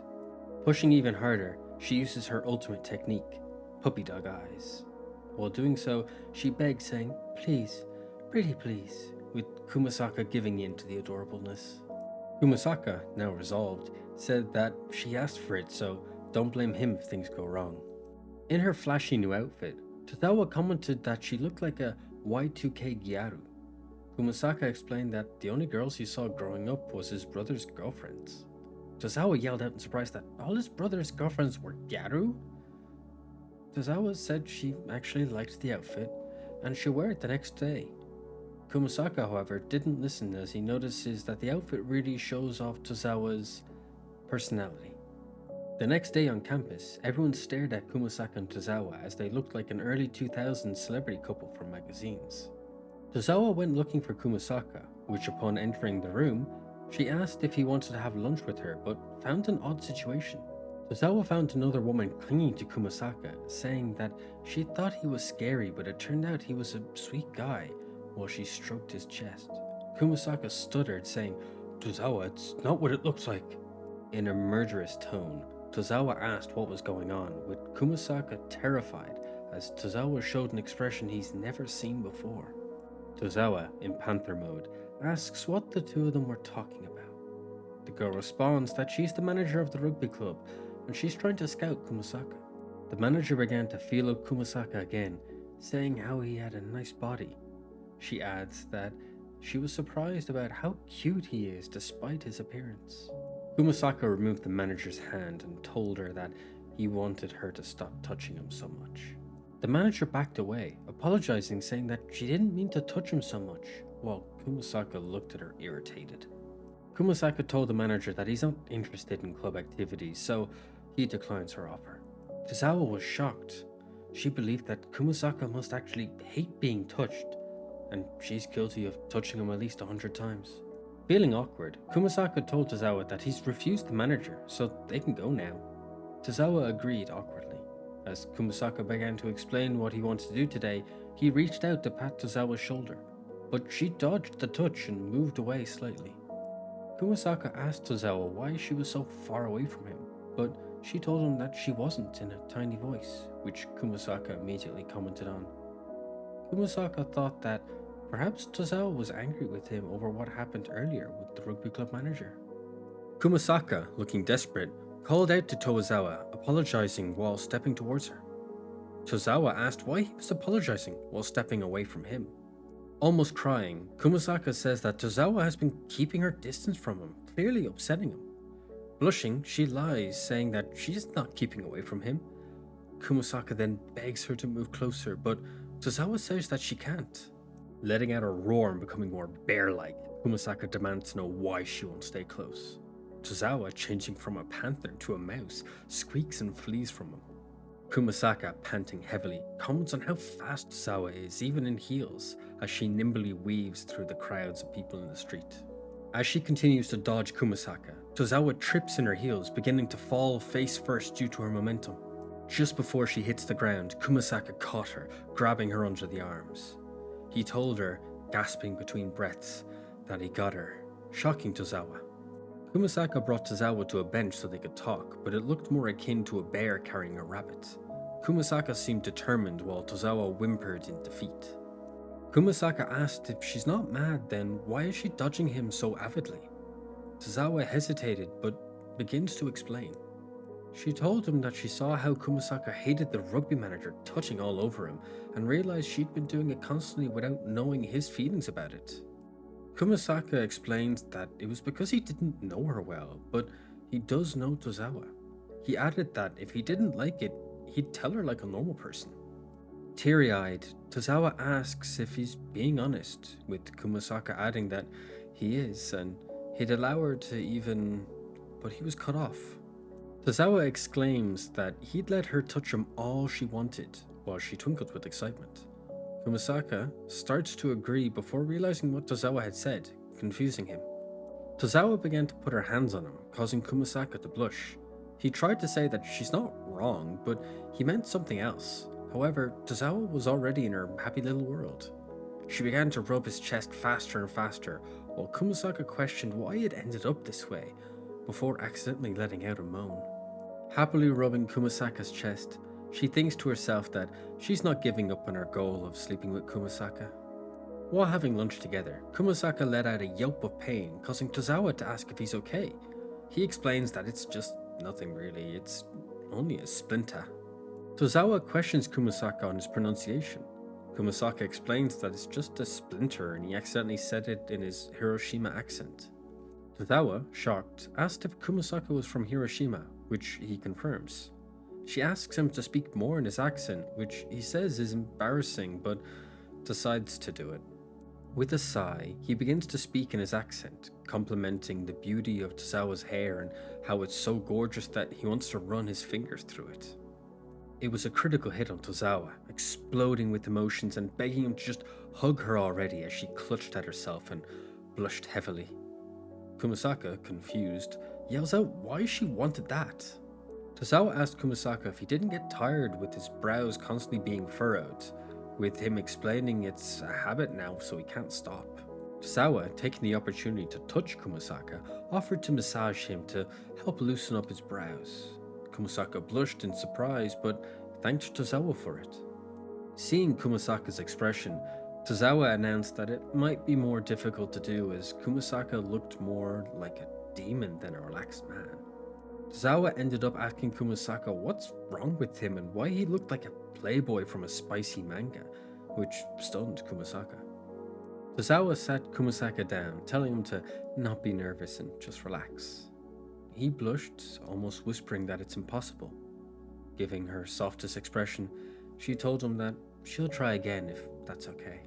S1: Pushing even harder, she uses her ultimate technique, puppy dog eyes. While doing so, she begs, saying, "Please, pretty please," with Kumasaka giving in to the adorableness. Kumasaka, now resolved, said that she asked for it, so don't blame him if things go wrong. In her flashy new outfit, Tozawa commented that she looked like a Y2K gyaru. Kumasaka explained that the only girls he saw growing up was his brother's girlfriends. Tozawa yelled out in surprise that all his brother's girlfriends were gyaru? Tozawa said she actually liked the outfit and she'll wear it the next day. Kumasaka, however, didn't listen as he notices that the outfit really shows off Tozawa's personality. The next day on campus, everyone stared at Kumasaka and Tozawa as they looked like an early 2000s celebrity couple from magazines. Tozawa went looking for Kumasaka, which upon entering the room, she asked if he wanted to have lunch with her but found an odd situation. Tozawa found another woman clinging to Kumasaka, saying that she thought he was scary but it turned out he was a sweet guy, while she stroked his chest. Kumasaka stuttered, saying, "Tozawa, it's not what it looks like." In a murderous tone, Tozawa asked what was going on, with Kumasaka terrified as Tozawa showed an expression he's never seen before. Tozawa, in Panther mode, asks what the two of them were talking about. The girl responds that she's the manager of the rugby club and she's trying to scout Kumasaka. The manager began to feel up Kumasaka again, saying how he had a nice body. She adds that she was surprised about how cute he is despite his appearance. Kumasaka removed the manager's hand and told her that he wanted her to stop touching him so much. The manager backed away, apologizing, saying that she didn't mean to touch him so much, while Kumasaka looked at her irritated. Kumasaka told the manager that he's not interested in club activities, so he declines her offer. Tozawa was shocked. She believed that Kumasaka must actually hate being touched, and she's guilty of touching him at least 100 times. Feeling awkward, Kumasaka told Tozawa that he's refused the manager, so they can go now. Tozawa agreed awkwardly. As Kumasaka began to explain what he wanted to do today, he reached out to pat Tozawa's shoulder, but she dodged the touch and moved away slightly. Kumasaka asked Tozawa why she was so far away from him, but she told him that she wasn't in a tiny voice, which Kumasaka immediately commented on. Kumasaka thought that perhaps Tozawa was angry with him over what happened earlier with the rugby club manager. Kumasaka, looking desperate, called out to Tozawa, apologizing while stepping towards her. Tozawa asked why he was apologizing while stepping away from him. Almost crying, Kumasaka says that Tozawa has been keeping her distance from him, clearly upsetting him. Blushing, she lies, saying that she's not keeping away from him. Kumasaka then begs her to move closer, but Tozawa says that she can't. Letting out a roar and becoming more bear-like, Kumasaka demands to know why she won't stay close. Tozawa, changing from a panther to a mouse, squeaks and flees from him. Kumasaka, panting heavily, comments on how fast Tozawa is, even in heels, as she nimbly weaves through the crowds of people in the street. As she continues to dodge Kumasaka, Tozawa trips in her heels, beginning to fall face first due to her momentum. Just before she hits the ground, Kumasaka caught her, grabbing her under the arms. He told her, gasping between breaths, that he got her, shocking Tozawa. Kumasaka brought Tozawa to a bench so they could talk, but it looked more akin to a bear carrying a rabbit. Kumasaka seemed determined while Tozawa whimpered in defeat. Kumasaka asked if she's not mad, then why is she dodging him so avidly? Tozawa hesitated but begins to explain. She told him that she saw how Kumasaka hated the rugby manager touching all over him and realized she'd been doing it constantly without knowing his feelings about it. Kumasaka explains that it was because he didn't know her well, but he does know Tozawa. He added that if he didn't like it, he'd tell her like a normal person. Teary-eyed, Tozawa asks if he's being honest, with Kumasaka adding that he is, and he'd allow her to even... but he was cut off. Tozawa exclaims that he'd let her touch him all she wanted, while she twinkled with excitement. Kumasaka starts to agree before realizing what Tozawa had said, confusing him. Tozawa began to put her hands on him, causing Kumasaka to blush. He tried to say that she's not wrong, but he meant something else. However, Tozawa was already in her happy little world. She began to rub his chest faster and faster, while Kumasaka questioned why it ended up this way, before accidentally letting out a moan. Happily rubbing Kumasaka's chest, she thinks to herself that she's not giving up on her goal of sleeping with Kumasaka. While having lunch together, Kumasaka let out a yelp of pain, causing Tozawa to ask if he's okay. He explains that it's just nothing really, it's only a splinter. Tozawa questions Kumasaka on his pronunciation. Kumasaka explains that it's just a splinter and he accidentally said it in his Hiroshima accent. Tozawa, shocked, asked if Kumasaka was from Hiroshima, which he confirms. She asks him to speak more in his accent, which he says is embarrassing, but decides to do it. With a sigh, he begins to speak in his accent, complimenting the beauty of Tozawa's hair and how it's so gorgeous that he wants to run his fingers through it. It was a critical hit on Tozawa, exploding with emotions and begging him to just hug her already as she clutched at herself and blushed heavily. Kumasaka, confused, yells out why she wanted that. Tozawa asked Kumasaka if he didn't get tired with his brows constantly being furrowed, with him explaining it's a habit now so he can't stop. Tozawa, taking the opportunity to touch Kumasaka, offered to massage him to help loosen up his brows. Kumasaka blushed in surprise but thanked Tozawa for it. Seeing Kumasaka's expression, Tozawa announced that it might be more difficult to do as Kumasaka looked more like a demon than a relaxed man. Tozawa ended up asking Kumasaka what's wrong with him and why he looked like a playboy from a spicy manga, which stunned Kumasaka. Tozawa sat Kumasaka down, telling him to not be nervous and just relax. He blushed, almost whispering that it's impossible. Giving her softest expression, she told him that she'll try again if that's okay.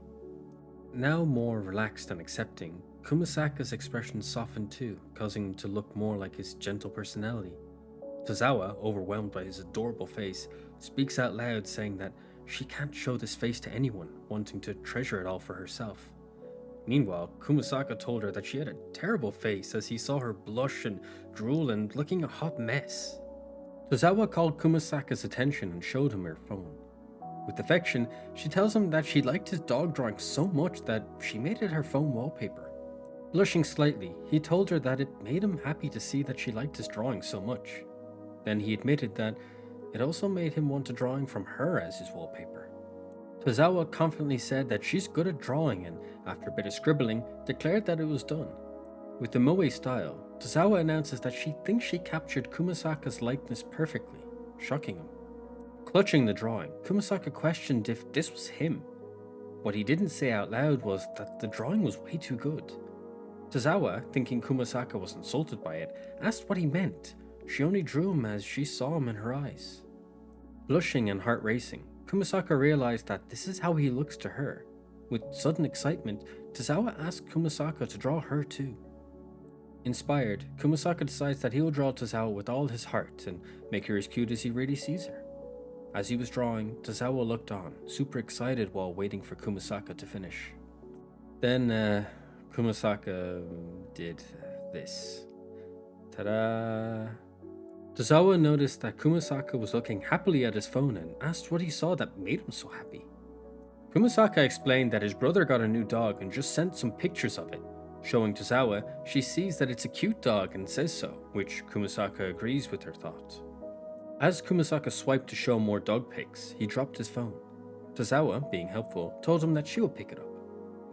S1: Now more relaxed and accepting, Kumasaka's expression softened too, causing him to look more like his gentle personality. Tozawa, overwhelmed by his adorable face, speaks out loud saying that she can't show this face to anyone, wanting to treasure it all for herself. Meanwhile, Kumasaka told her that she had a terrible face as he saw her blush and drool and looking a hot mess. Tozawa called Kumasaka's attention and showed him her phone. With affection, she tells him that she liked his dog drawing so much that she made it her phone wallpaper. Blushing slightly, he told her that it made him happy to see that she liked his drawing so much. Then he admitted that it also made him want a drawing from her as his wallpaper. Tozawa confidently said that she's good at drawing and, after a bit of scribbling, declared that it was done. With the moe style, Tozawa announces that she thinks she captured Kumasaka's likeness perfectly, shocking him. Clutching the drawing, Kumasaka questioned if this was him. What he didn't say out loud was that the drawing was way too good. Tozawa, thinking Kumasaka was insulted by it, asked what he meant. She only drew him as she saw him in her eyes. Blushing and heart racing, Kumasaka realized that this is how he looks to her. With sudden excitement, Tozawa asked Kumasaka to draw her too. Inspired, Kumasaka decides that he will draw Tozawa with all his heart and make her as cute as he really sees her. As he was drawing, Tozawa looked on, super excited while waiting for Kumasaka to finish. Then, Kumasaka did this. Ta-da! Tozawa noticed that Kumasaka was looking happily at his phone and asked what he saw that made him so happy. Kumasaka explained that his brother got a new dog and just sent some pictures of it. Showing Tozawa, she sees that it's a cute dog and says so, which Kumasaka agrees with her thought. As Kumasaka swiped to show more dog pics, he dropped his phone. Tozawa, being helpful, told him that she would pick it up.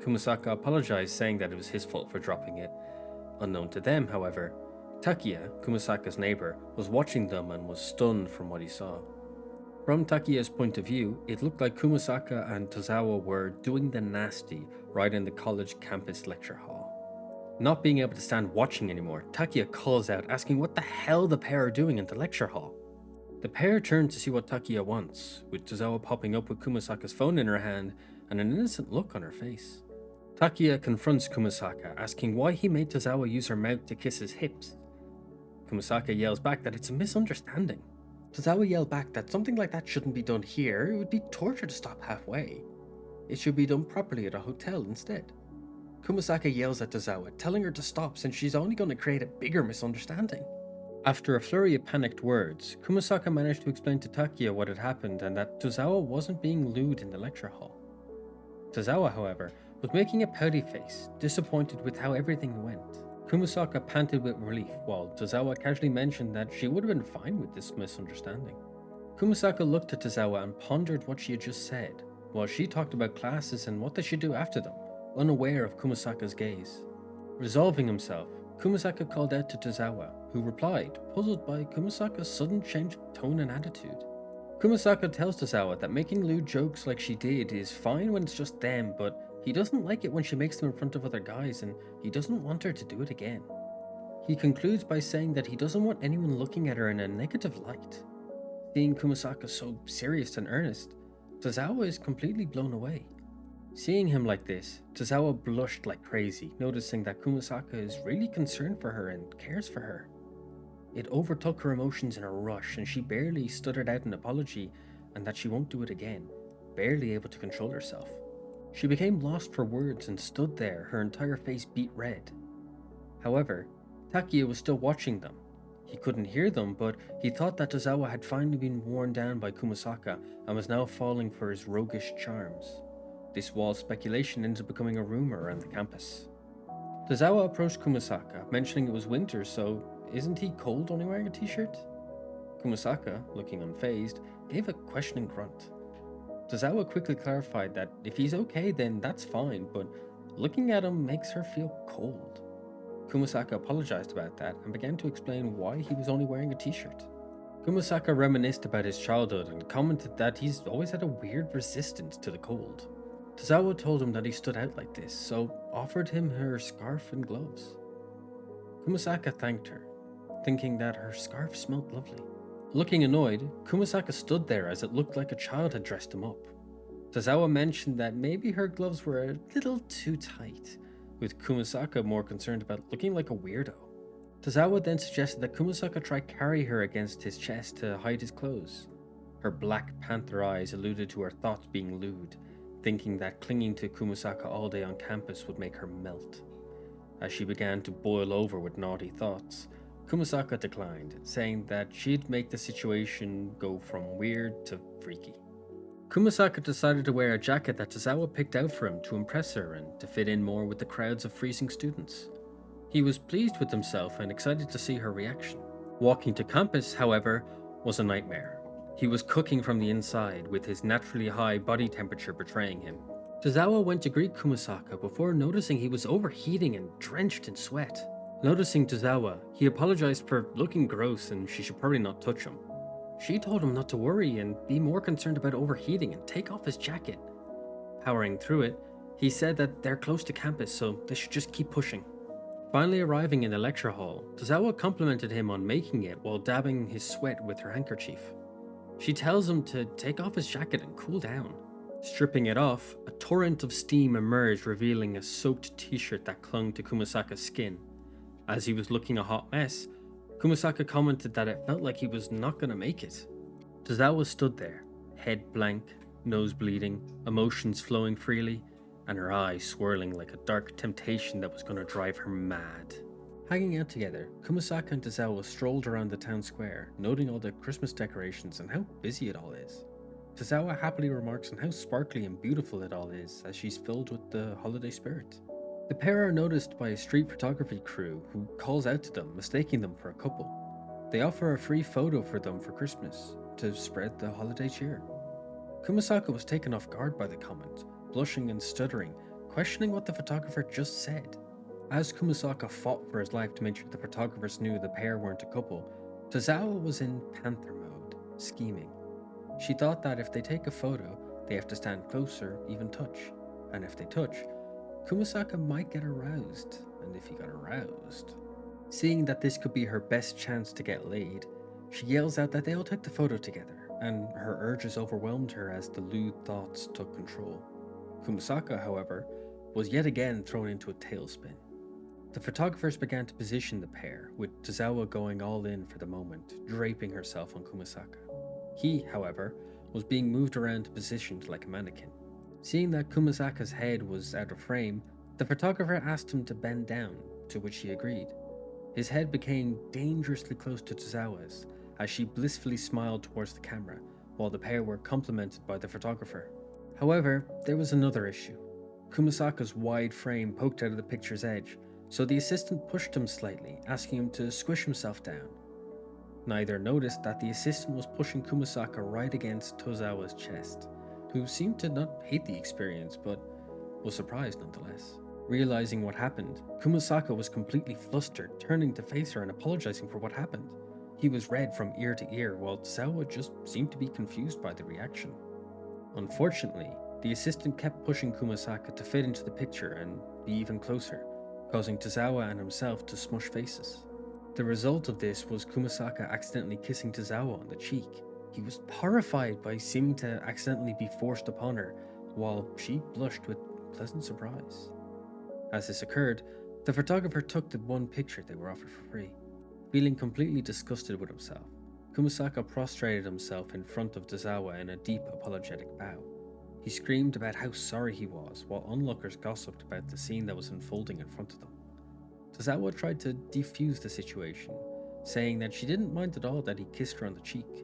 S1: Kumasaka apologized, saying that it was his fault for dropping it. Unknown to them, however, Takiya, Kumasaka's neighbor, was watching them and was stunned from what he saw. From Takiya's point of view, it looked like Kumasaka and Tozawa were doing the nasty right in the college campus lecture hall. Not being able to stand watching anymore, Takiya calls out, asking what the hell the pair are doing in the lecture hall. The pair turn to see what Takiya wants, with Tozawa popping up with Kumasaka's phone in her hand and an innocent look on her face. Takiya confronts Kumasaka, asking why he made Tozawa use her mouth to kiss his hips. Kumasaka yells back that it's a misunderstanding. Tozawa yelled back that something like that shouldn't be done here, it would be torture to stop halfway. It should be done properly at a hotel instead. Kumasaka yells at Tozawa, telling her to stop since she's only going to create a bigger misunderstanding. After a flurry of panicked words, Kumasaka managed to explain to Takiya what had happened and that Tozawa wasn't being lewd in the lecture hall. Tozawa, however, was making a pouty face, disappointed with how everything went. Kumasaka panted with relief, while Tozawa casually mentioned that she would have been fine with this misunderstanding. Kumasaka looked at Tozawa and pondered what she had just said, while she talked about classes and what they should do after them, unaware of Kumasaka's gaze. Resolving himself, Kumasaka called out to Tozawa, who replied, puzzled by Kumasaka's sudden change of tone and attitude. Kumasaka tells Tozawa that making lewd jokes like she did is fine when it's just them, but he doesn't like it when she makes them in front of other guys and he doesn't want her to do it again. He concludes by saying that he doesn't want anyone looking at her in a negative light. Seeing Kumasaka so serious and earnest, Tozawa is completely blown away. Seeing him like this, Tozawa blushed like crazy, noticing that Kumasaka is really concerned for her and cares for her. It overtook her emotions in a rush and she barely stuttered out an apology and that she won't do it again, barely able to control herself. She became lost for words and stood there, her entire face beet red. However, Takiya was still watching them. He couldn't hear them, but he thought that Tozawa had finally been worn down by Kumasaka and was now falling for his roguish charms. This wild speculation ended up becoming a rumor around the campus. Tozawa approached Kumasaka, mentioning it was winter, so isn't he cold only wearing a t-shirt? Kumasaka, looking unfazed, gave a questioning grunt. Tozawa quickly clarified that if he's okay then that's fine, but looking at him makes her feel cold. Kumasaka apologized about that and began to explain why he was only wearing a t-shirt. Kumasaka reminisced about his childhood and commented that he's always had a weird resistance to the cold. Tozawa told him that he stood out like this, so offered him her scarf and gloves. Kumasaka thanked her, thinking that her scarf smelled lovely. Looking annoyed, Kumasaka stood there as it looked like a child had dressed him up. Tozawa mentioned that maybe her gloves were a little too tight, with Kumasaka more concerned about looking like a weirdo. Tozawa then suggested that Kumasaka try carry her against his chest to hide his clothes. Her black panther eyes alluded to her thoughts being lewd, thinking that clinging to Kumasaka all day on campus would make her melt. As she began to boil over with naughty thoughts, Kumasaka declined, saying that she'd make the situation go from weird to freaky. Kumasaka decided to wear a jacket that Tozawa picked out for him to impress her and to fit in more with the crowds of freezing students. He was pleased with himself and excited to see her reaction. Walking to campus, however, was a nightmare. He was cooking from the inside, with his naturally high body temperature betraying him. Tozawa went to greet Kumasaka before noticing he was overheating and drenched in sweat. Noticing Tozawa, he apologized for looking gross and she should probably not touch him. She told him not to worry and be more concerned about overheating and take off his jacket. Powering through it, he said that they're close to campus, so they should just keep pushing. Finally arriving in the lecture hall, Tozawa complimented him on making it while dabbing his sweat with her handkerchief. She tells him to take off his jacket and cool down. Stripping it off, a torrent of steam emerged, revealing a soaked t-shirt that clung to Kumasaka's skin. As he was looking a hot mess, Kumasaka commented that it felt like he was not going to make it. Tozawa stood there, head blank, nose bleeding, emotions flowing freely, and her eyes swirling like a dark temptation that was going to drive her mad. Hanging out together, Kumasaka and Tozawa strolled around the town square, noting all the Christmas decorations and how busy it all is. Tozawa happily remarks on how sparkly and beautiful it all is, as she's filled with the holiday spirit. The pair are noticed by a street photography crew who calls out to them, mistaking them for a couple. They offer a free photo for them for Christmas, to spread the holiday cheer. Kumasaka was taken off guard by the comment, blushing and stuttering, questioning what the photographer just said. As Kumasaka fought for his life to make sure the photographers knew the pair weren't a couple, Tozawa was in Panther mode, scheming. She thought that if they take a photo, they have to stand closer, even touch. And if they touch, Kumasaka might get aroused, and if he got aroused... Seeing that this could be her best chance to get laid, she yells out that they all took the photo together, and her urges overwhelmed her as the lewd thoughts took control. Kumasaka, however, was yet again thrown into a tailspin. The photographers began to position the pair, with Tozawa going all in for the moment, draping herself on Kumasaka. He, however, was being moved around and positioned like a mannequin. Seeing that Kumasaka's head was out of frame, the photographer asked him to bend down, to which he agreed. His head became dangerously close to Tozawa's, as she blissfully smiled towards the camera, while the pair were complimented by the photographer. However, there was another issue. Kumasaka's wide frame poked out of the picture's edge, so the assistant pushed him slightly, asking him to squish himself down. Neither noticed that the assistant was pushing Kumasaka right against Tozawa's chest, who seemed to not hate the experience, but was surprised nonetheless. Realizing what happened, Kumasaka was completely flustered, turning to face her and apologizing for what happened. He was red from ear to ear, while Tozawa just seemed to be confused by the reaction. Unfortunately, the assistant kept pushing Kumasaka to fit into the picture and be even closer, causing Tozawa and himself to smush faces. The result of this was Kumasaka accidentally kissing Tozawa on the cheek. He was horrified by seeming to accidentally be forced upon her, while she blushed with pleasant surprise. As this occurred, the photographer took the one picture they were offered for free. Feeling completely disgusted with himself, Kumasaka prostrated himself in front of Tozawa in a deep apologetic bow. He screamed about how sorry he was, while onlookers gossiped about the scene that was unfolding in front of them. Tozawa tried to defuse the situation, saying that she didn't mind at all that he kissed her on the cheek.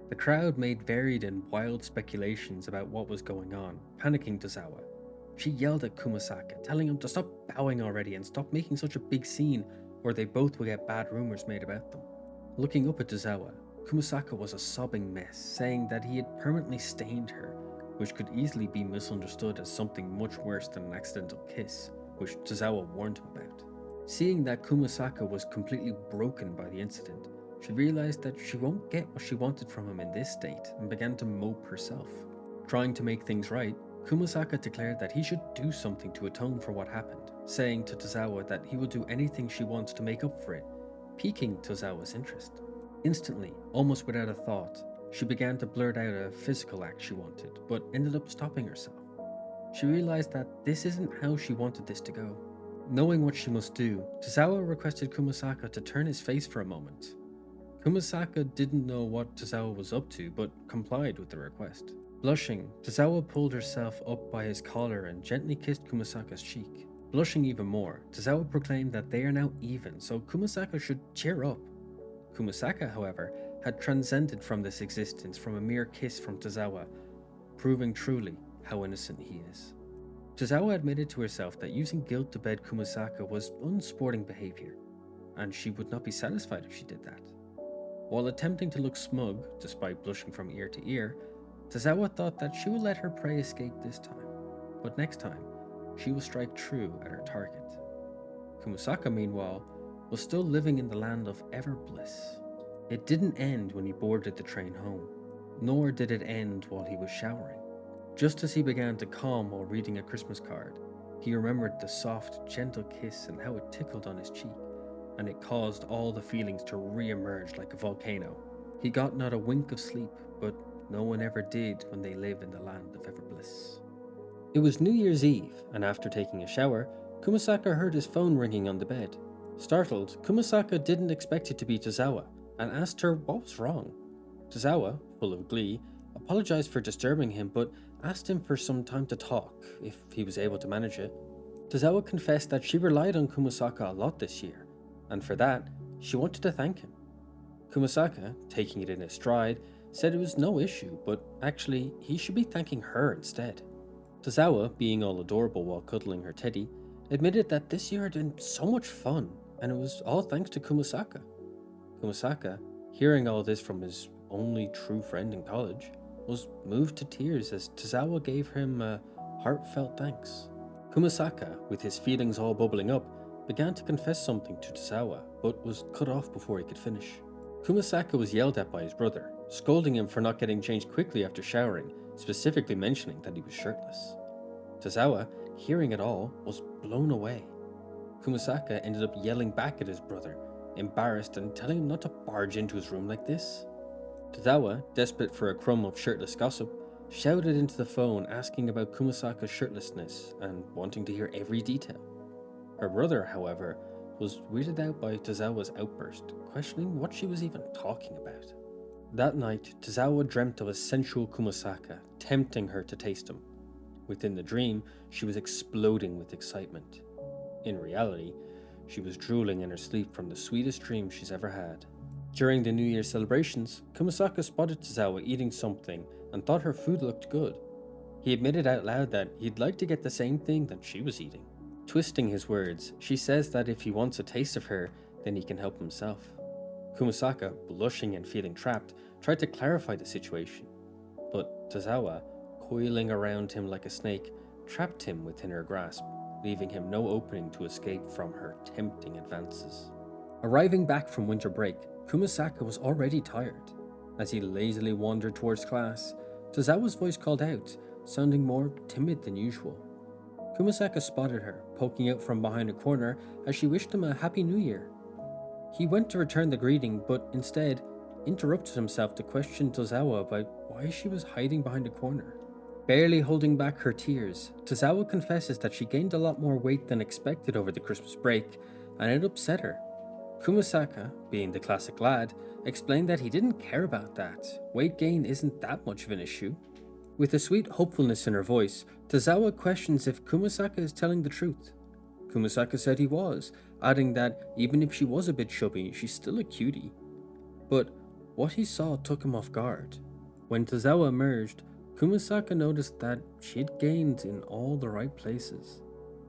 S1: The crowd made varied and wild speculations about what was going on, panicking Tozawa. She yelled at Kumasaka, telling him to stop bowing already and stop making such a big scene, or they both would get bad rumors made about them. Looking up at Tozawa, Kumasaka was a sobbing mess, saying that he had permanently stained her, which could easily be misunderstood as something much worse than an accidental kiss, which Tozawa warned him about. Seeing that Kumasaka was completely broken by the incident, she realized that she won't get what she wanted from him in this state and began to mope herself. Trying to make things right, Kumasaka declared that he should do something to atone for what happened, saying to Tozawa that he would do anything she wants to make up for it, piquing Tozawa's interest. Instantly, almost without a thought, she began to blurt out a physical act she wanted, but ended up stopping herself. She realized that this isn't how she wanted this to go. Knowing what she must do, Tozawa requested Kumasaka to turn his face for a moment. Kumasaka didn't know what Tozawa was up to, but complied with the request. Blushing, Tozawa pulled herself up by his collar and gently kissed Kumasaka's cheek. Blushing even more, Tozawa proclaimed that they are now even, so Kumasaka should cheer up. Kumasaka, however, had transcended from this existence from a mere kiss from Tozawa, proving truly how innocent he is. Tozawa admitted to herself that using guilt to bed Kumasaka was unsporting behavior, and she would not be satisfied if she did that. While attempting to look smug, despite blushing from ear to ear, Tozawa thought that she would let her prey escape this time, but next time, she will strike true at her target. Kumasaka, meanwhile, was still living in the land of ever bliss. It didn't end when he boarded the train home, nor did it end while he was showering. Just as he began to calm while reading a Christmas card, he remembered the soft, gentle kiss and how it tickled on his cheek, and it caused all the feelings to re-emerge like a volcano. He got not a wink of sleep, but no one ever did when they live in the land of ever bliss. It was New Year's Eve, and after taking a shower, Kumasaka heard his phone ringing on the bed. Startled, Kumasaka didn't expect it to be Tozawa, and asked her what was wrong. Tozawa, full of glee, apologized for disturbing him, but asked him for some time to talk, if he was able to manage it. Tozawa confessed that she relied on Kumasaka a lot this year, and for that, she wanted to thank him. Kumasaka, taking it in his stride, said it was no issue, but actually, he should be thanking her instead. Tozawa, being all adorable while cuddling her teddy, admitted that this year had been so much fun, and it was all thanks to Kumasaka. Kumasaka, hearing all this from his only true friend in college, was moved to tears as Tozawa gave him a heartfelt thanks. Kumasaka, with his feelings all bubbling up, began to confess something to Tozawa, but was cut off before he could finish. Kumasaka was yelled at by his brother, scolding him for not getting changed quickly after showering, specifically mentioning that he was shirtless. Tozawa, hearing it all, was blown away. Kumasaka ended up yelling back at his brother, embarrassed and telling him not to barge into his room like this. Tozawa, desperate for a crumb of shirtless gossip, shouted into the phone asking about Kumasaka's shirtlessness and wanting to hear every detail. Her brother, however, was weirded out by Tozawa's outburst, questioning what she was even talking about. That night, Tozawa dreamt of a sensual Kumasaka, tempting her to taste him. Within the dream, she was exploding with excitement. In reality, she was drooling in her sleep from the sweetest dream she's ever had. During the New Year's celebrations, Kumasaka spotted Tozawa eating something and thought her food looked good. He admitted out loud that he'd like to get the same thing that she was eating. Twisting his words, she says that if he wants a taste of her, then he can help himself. Kumasaka, blushing and feeling trapped, tried to clarify the situation, but Tozawa, coiling around him like a snake, trapped him within her grasp, leaving him no opening to escape from her tempting advances. Arriving back from winter break, Kumasaka was already tired. As he lazily wandered towards class, Tozawa's voice called out, sounding more timid than usual. Kumasaka spotted her, poking out from behind a corner as she wished him a Happy New Year. He went to return the greeting, but instead interrupted himself to question Tozawa about why she was hiding behind a corner. Barely holding back her tears, Tozawa confesses that she gained a lot more weight than expected over the Christmas break, and it upset her. Kumasaka, being the classic lad, explained that he didn't care about that. Weight gain isn't that much of an issue. With a sweet hopefulness in her voice, Tozawa questions if Kumasaka is telling the truth. Kumasaka said he was, adding that even if she was a bit chubby, she's still a cutie. But what he saw took him off guard. When Tozawa emerged, Kumasaka noticed that she'd gained in all the right places.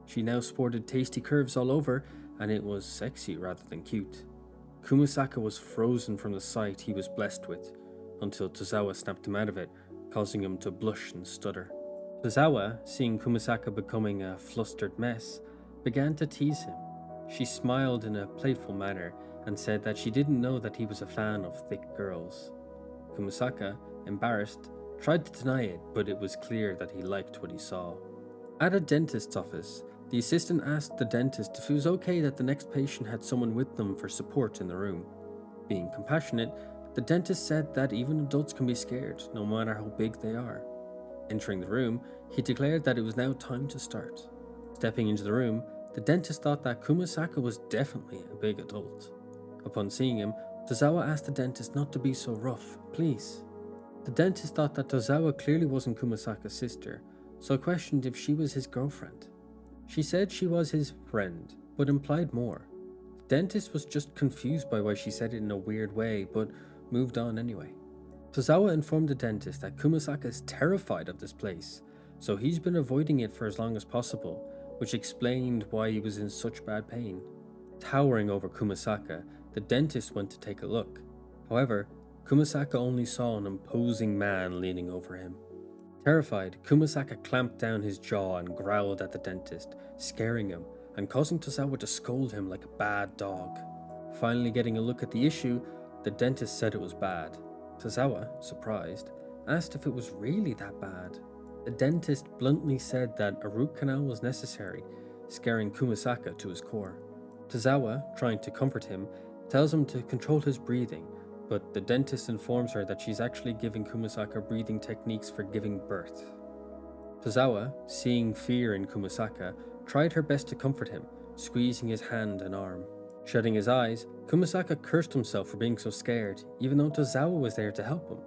S1: She now sported tasty curves all over, and it was sexy rather than cute. Kumasaka was frozen from the sight he was blessed with, until Tozawa snapped him out of it, causing him to blush and stutter. Tozawa, seeing Kumasaka becoming a flustered mess, began to tease him. She smiled in a playful manner and said that she didn't know that he was a fan of thick girls. Kumasaka, embarrassed, tried to deny it, but it was clear that he liked what he saw. At a dentist's office, the assistant asked the dentist if it was okay that the next patient had someone with them for support in the room. Being compassionate, the dentist said that even adults can be scared, no matter how big they are. Entering the room, he declared that it was now time to start. Stepping into the room, the dentist thought that Kumasaka was definitely a big adult. Upon seeing him, Tozawa asked the dentist not to be so rough, please. The dentist thought that Tozawa clearly wasn't Kumasaka's sister, so questioned if she was his girlfriend. She said she was his friend, but implied more. The dentist was just confused by why she said it in a weird way, but moved on anyway. Tozawa informed the dentist that Kumasaka is terrified of this place, so he's been avoiding it for as long as possible, which explained why he was in such bad pain. Towering over Kumasaka, the dentist went to take a look. However, Kumasaka only saw an imposing man leaning over him. Terrified, Kumasaka clamped down his jaw and growled at the dentist, scaring him and causing Tozawa to scold him like a bad dog. Finally getting a look at the issue, the dentist said it was bad. Tozawa, surprised, asked if it was really that bad. The dentist bluntly said that a root canal was necessary, scaring Kumasaka to his core. Tozawa, trying to comfort him, tells him to control his breathing, but the dentist informs her that she's actually giving Kumasaka breathing techniques for giving birth. Tozawa, seeing fear in Kumasaka, tried her best to comfort him, squeezing his hand and arm. Shutting his eyes, Kumasaka cursed himself for being so scared, even though Tozawa was there to help him.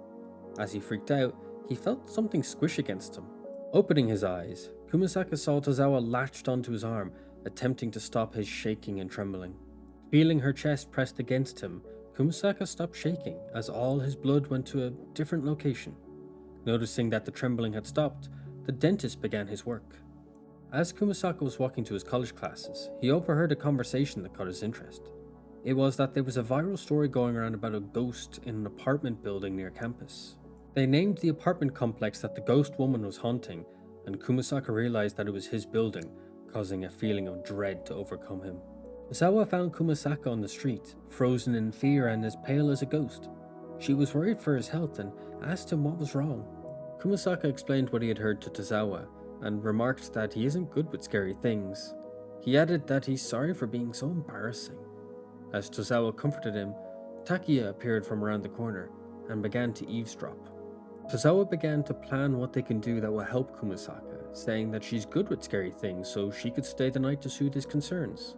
S1: As he freaked out, he felt something squish against him. Opening his eyes, Kumasaka saw Tozawa latched onto his arm, attempting to stop his shaking and trembling. Feeling her chest pressed against him, Kumasaka stopped shaking as all his blood went to a different location. Noticing that the trembling had stopped, the dentist began his work. As Kumasaka was walking to his college classes, he overheard a conversation that caught his interest. It was that there was a viral story going around about a ghost in an apartment building near campus. They named the apartment complex that the ghost woman was haunting, and Kumasaka realized that it was his building, causing a feeling of dread to overcome him. Tozawa found Kumasaka on the street, frozen in fear and as pale as a ghost. She was worried for his health and asked him what was wrong. Kumasaka explained what he had heard to Tozawa, and remarked that he isn't good with scary things. He added that he's sorry for being so embarrassing. As Tozawa comforted him, Takiya appeared from around the corner and began to eavesdrop. Tozawa began to plan what they can do that will help Kumasaka, saying that she's good with scary things so she could stay the night to soothe his concerns.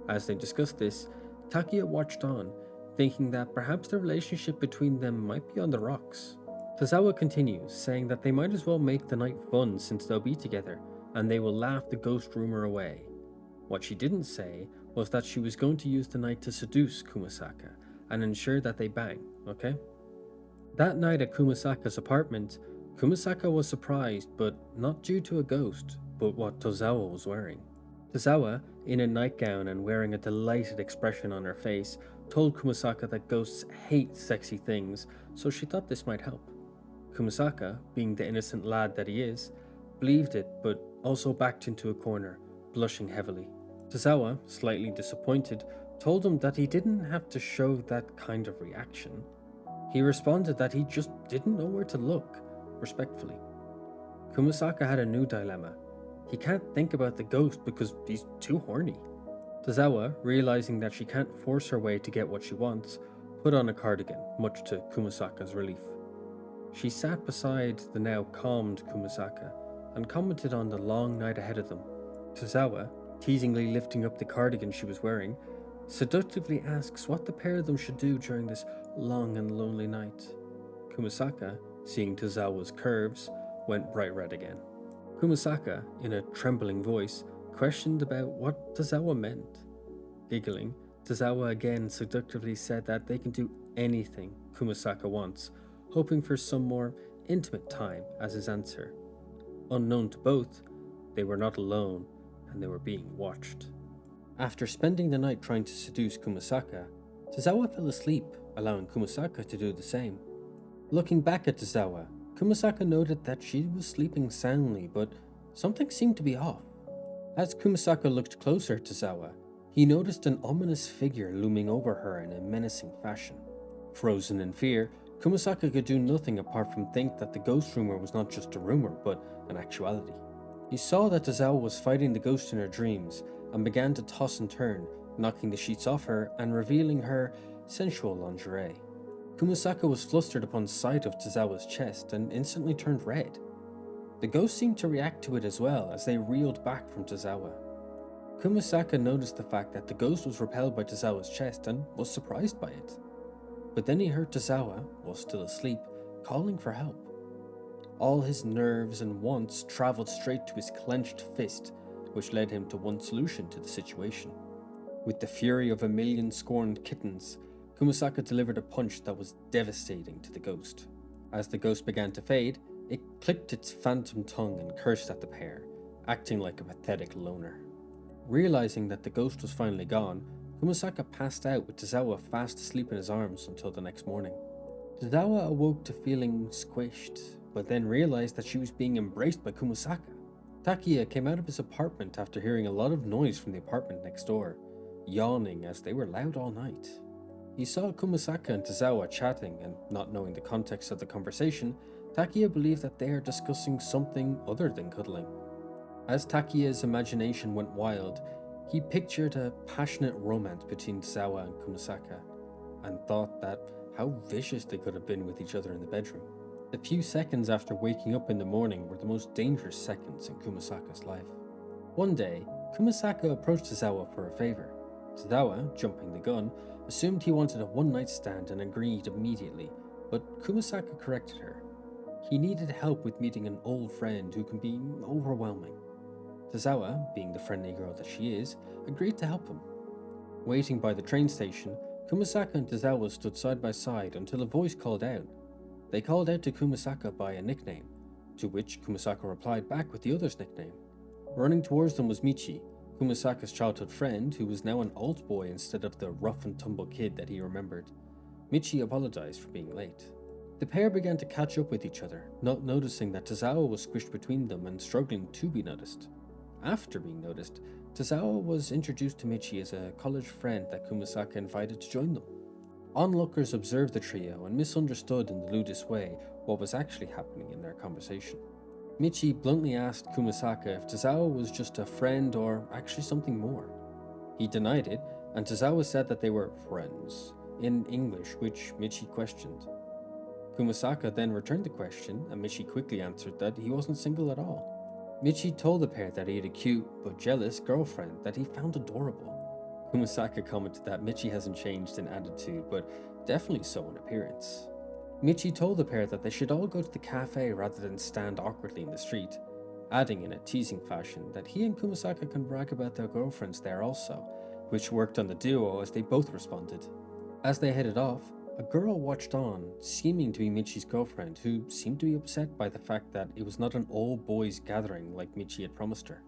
S1: As they discussed this, Takiya watched on, thinking that perhaps the relationship between them might be on the rocks. Tozawa continues, saying that they might as well make the night fun since they'll be together, and they will laugh the ghost rumor away. What she didn't say was that she was going to use the night to seduce Kumasaka and ensure that they bang, okay? That night at Kumasaka's apartment, Kumasaka was surprised, but not due to a ghost, but what Tozawa was wearing. Tozawa, in a nightgown and wearing a delighted expression on her face, told Kumasaka that ghosts hate sexy things, so she thought this might help. Kumasaka, being the innocent lad that he is, believed it, but also backed into a corner, blushing heavily. Tozawa, slightly disappointed, told him that he didn't have to show that kind of reaction. He responded that he just didn't know where to look, respectfully. Kumasaka had a new dilemma. He can't think about the ghost because he's too horny. Tozawa, realizing that she can't force her way to get what she wants, put on a cardigan, much to Kumasaka's relief. She sat beside the now calmed Kumasaka and commented on the long night ahead of them. Tozawa, teasingly lifting up the cardigan she was wearing, seductively asks what the pair of them should do during this long and lonely night. Kumasaka, seeing Tozawa's curves, went bright red again. Kumasaka, in a trembling voice, questioned about what Tozawa meant. Giggling, Tozawa again seductively said that they can do anything Kumasaka wants, hoping for some more intimate time as his answer. Unknown to both, they were not alone and they were being watched. After spending the night trying to seduce Kumasaka, Tozawa fell asleep, allowing Kumasaka to do the same. Looking back at Tozawa, Kumasaka noted that she was sleeping soundly, but something seemed to be off. As Kumasaka looked closer at Tozawa, he noticed an ominous figure looming over her in a menacing fashion. Frozen in fear, Kumasaka could do nothing apart from think that the ghost rumor was not just a rumor, but an actuality. He saw that Tozawa was fighting the ghost in her dreams, and began to toss and turn, knocking the sheets off her and revealing her sensual lingerie. Kumasaka was flustered upon sight of Tozawa's chest and instantly turned red. The ghost seemed to react to it as well as they reeled back from Tozawa. Kumasaka noticed the fact that the ghost was repelled by Tozawa's chest and was surprised by it. But then he heard Tozawa, while still asleep, calling for help. All his nerves and wants travelled straight to his clenched fist, which led him to one solution to the situation. With the fury of a million scorned kittens, Kumasaka delivered a punch that was devastating to the ghost. As the ghost began to fade, it clicked its phantom tongue and cursed at the pair, acting like a pathetic loner. Realizing that the ghost was finally gone, Kumasaka passed out with Tozawa fast asleep in his arms until the next morning. Tozawa awoke to feeling squished, but then realized that she was being embraced by Kumasaka. Takiya came out of his apartment after hearing a lot of noise from the apartment next door, yawning as they were loud all night. He saw Kumasaka and Tozawa chatting, and not knowing the context of the conversation, Takiya believed that they are discussing something other than cuddling. As Takiya's imagination went wild, he pictured a passionate romance between Tozawa and Kumasaka, and thought that how vicious they could have been with each other in the bedroom. The few seconds after waking up in the morning were the most dangerous seconds in Kumasaka's life. One day, Kumasaka approached Tozawa for a favor. Tozawa, jumping the gun, assumed he wanted a one-night stand and agreed immediately, but Kumasaka corrected her. He needed help with meeting an old friend who can be overwhelming. Tozawa, being the friendly girl that she is, agreed to help him. Waiting by the train station, Kumasaka and Tozawa stood side by side until a voice called out. They called out to Kumasaka by a nickname, to which Kumasaka replied back with the other's nickname. Running towards them was Michi, Kumasaka's childhood friend, who was now an old boy instead of the rough and tumble kid that he remembered. Michi apologized for being late. The pair began to catch up with each other, not noticing that Tozawa was squished between them and struggling to be noticed. After being noticed, Tozawa was introduced to Michi as a college friend that Kumasaka invited to join them. Onlookers observed the trio and misunderstood in the lewdest way what was actually happening in their conversation. Michi bluntly asked Kumasaka if Tozawa was just a friend or actually something more. He denied it, and Tozawa said that they were friends, in English, which Michi questioned. Kumasaka then returned the question, and Michi quickly answered that he wasn't single at all. Michi told the pair that he had a cute but jealous girlfriend that he found adorable. Kumasaka commented that Michi hasn't changed in attitude, but definitely so in appearance. Michi told the pair that they should all go to the cafe rather than stand awkwardly in the street, adding in a teasing fashion that he and Kumasaka can brag about their girlfriends there also, which worked on the duo as they both responded. As they headed off, a girl watched on, seeming to be Michi's girlfriend, who seemed to be upset by the fact that it was not an all-boys gathering like Michi had promised her.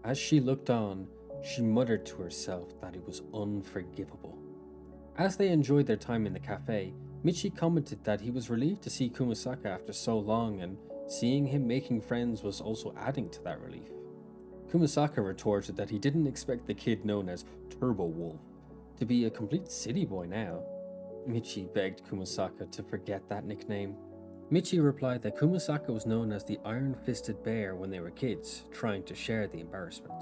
S1: As she looked on, she muttered to herself that it was unforgivable. As they enjoyed their time in the cafe, Michi commented that he was relieved to see Kumasaka after so long, and seeing him making friends was also adding to that relief. Kumasaka retorted that he didn't expect the kid known as Turbo Wolf to be a complete city boy now. Michi begged Kumasaka to forget that nickname. Michi replied that Kumasaka was known as the Iron-Fisted Bear when they were kids, trying to share the embarrassment.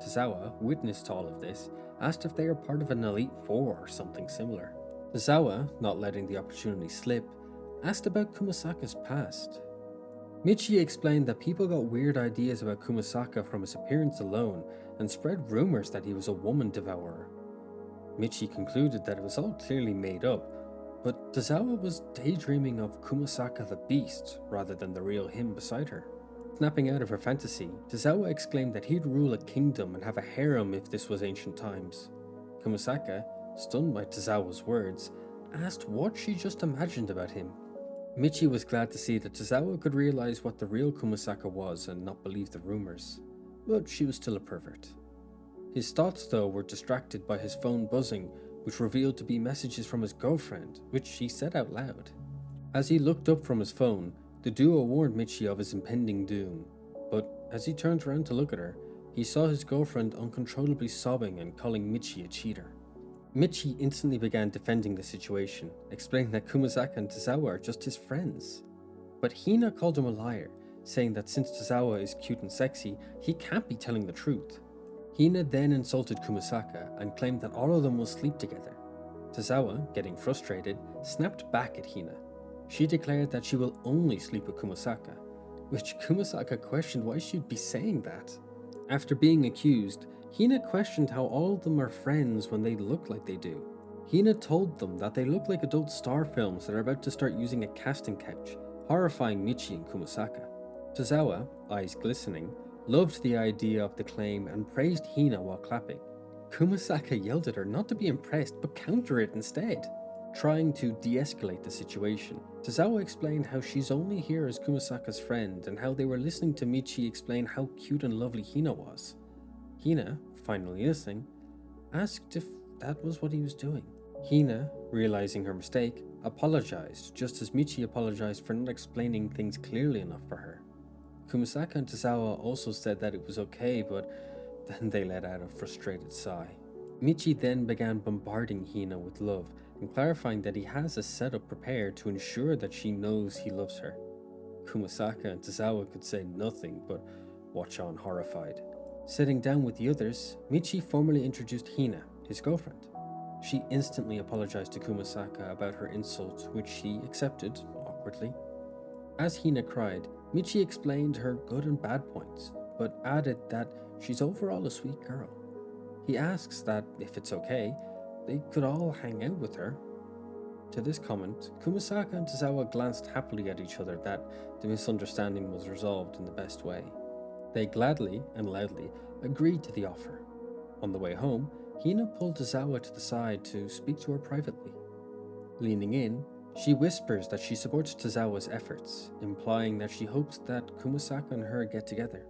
S1: Tozawa, witness to all of this, asked if they were part of an Elite Four or something similar. Tozawa, not letting the opportunity slip, asked about Kumasaka's past. Michi explained that people got weird ideas about Kumasaka from his appearance alone and spread rumors that he was a woman devourer. Michi concluded that it was all clearly made up, but Tozawa was daydreaming of Kumasaka the Beast rather than the real him beside her. Snapping out of her fantasy, Tozawa exclaimed that he'd rule a kingdom and have a harem if this was ancient times. Kumasaka, stunned by Tozawa's words, asked what she just imagined about him. Michi was glad to see that Tozawa could realize what the real Kumasaka was and not believe the rumors, but she was still a pervert. His thoughts, though, were distracted by his phone buzzing, which revealed to be messages from his girlfriend, which he said out loud. As he looked up from his phone, the duo warned Michi of his impending doom, but as he turned around to look at her, he saw his girlfriend uncontrollably sobbing and calling Michi a cheater. Michi instantly began defending the situation, explaining that Kumasaka and Tozawa are just his friends. But Hina called him a liar, saying that since Tozawa is cute and sexy, he can't be telling the truth. Hina then insulted Kumasaka and claimed that all of them will sleep together. Tozawa, getting frustrated, snapped back at Hina. She declared that she will only sleep with Kumasaka, which Kumasaka questioned why she'd be saying that. After being accused, Hina questioned how all of them are friends when they look like they do. Hina told them that they look like adult star films that are about to start using a casting couch, horrifying Michi and Kumasaka. Tozawa, eyes glistening, loved the idea of the claim and praised Hina while clapping. Kumasaka yelled at her not to be impressed but counter it instead. Trying to de-escalate the situation, Tozawa explained how she's only here as Kumasaka's friend and how they were listening to Michi explain how cute and lovely Hina was. Hina, finally listening, asked if that was what he was doing. Hina, realizing her mistake, apologized just as Michi apologized for not explaining things clearly enough for her. Kumasaka and Tozawa also said that it was okay, but then they let out a frustrated sigh. Michi then began bombarding Hina with love and clarifying that he has a setup prepared to ensure that she knows he loves her. Kumasaka and Tozawa could say nothing but watch on horrified. Sitting down with the others, Michi formally introduced Hina, his girlfriend. She instantly apologized to Kumasaka about her insult, which he accepted awkwardly. As Hina cried, Michi explained her good and bad points, but added that she's overall a sweet girl. He asks that, if it's okay, they could all hang out with her. To this comment, Kumasaka and Tozawa glanced happily at each other that the misunderstanding was resolved in the best way. They gladly and loudly agreed to the offer. On the way home, Hina pulled Tozawa to the side to speak to her privately. Leaning in, she whispers that she supports Tozawa's efforts, implying that she hopes that Kumasaka and her get together.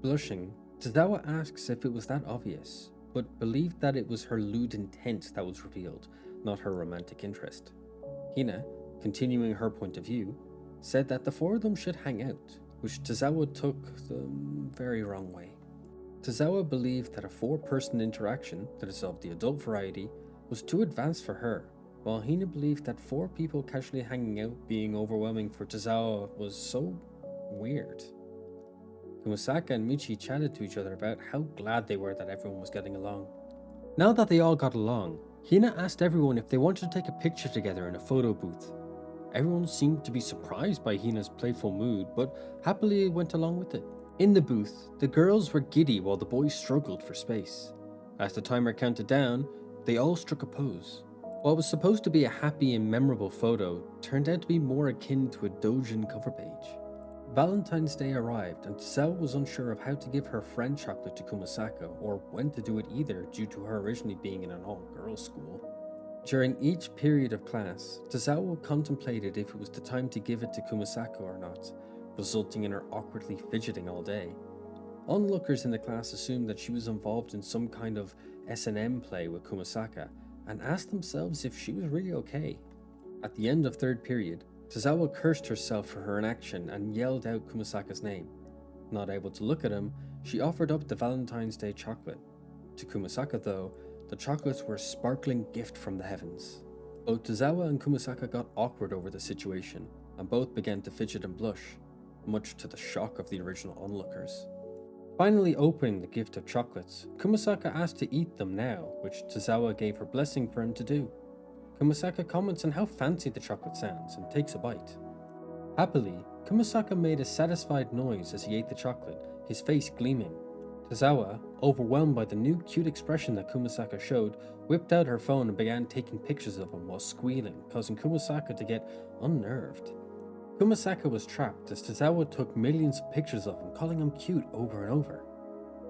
S1: Blushing, Tozawa asks if it was that obvious, but believed that it was her lewd intent that was revealed, not her romantic interest. Hina, continuing her point of view, said that the four of them should hang out, which Tozawa took the very wrong way. Tozawa believed that a four-person interaction, that is of the adult variety, was too advanced for her, while Hina believed that four people casually hanging out being overwhelming for Tozawa was so weird. Kumasaka and Michi chatted to each other about how glad they were that everyone was getting along. Now that they all got along, Hina asked everyone if they wanted to take a picture together in a photo booth. Everyone seemed to be surprised by Hina's playful mood, but happily went along with it. In the booth, the girls were giddy while the boys struggled for space. As the timer counted down, they all struck a pose. What was supposed to be a happy and memorable photo turned out to be more akin to a doujin cover page. Valentine's Day arrived and Tozawa was unsure of how to give her friend chocolate to Kumasaka or when to do it either due to her originally being in an all-girls school. During each period of class, Tozawa contemplated if it was the time to give it to Kumasaka or not, resulting in her awkwardly fidgeting all day. Onlookers in the class assumed that she was involved in some kind of S&M play with Kumasaka and asked themselves if she was really okay. At the end of third period, Tozawa cursed herself for her inaction and yelled out Kumasaka's name. Not able to look at him, she offered up the Valentine's Day chocolate. To Kumasaka though, the chocolates were a sparkling gift from the heavens. Both Tozawa and Kumasaka got awkward over the situation, and both began to fidget and blush, much to the shock of the original onlookers. Finally opening the gift of chocolates, Kumasaka asked to eat them now, which Tozawa gave her blessing for him to do. Kumasaka comments on how fancy the chocolate sounds and takes a bite. Happily, Kumasaka made a satisfied noise as he ate the chocolate, his face gleaming. Tozawa, overwhelmed by the new cute expression that Kumasaka showed, whipped out her phone and began taking pictures of him while squealing, causing Kumasaka to get unnerved. Kumasaka was trapped as Tozawa took millions of pictures of him, calling him cute over and over.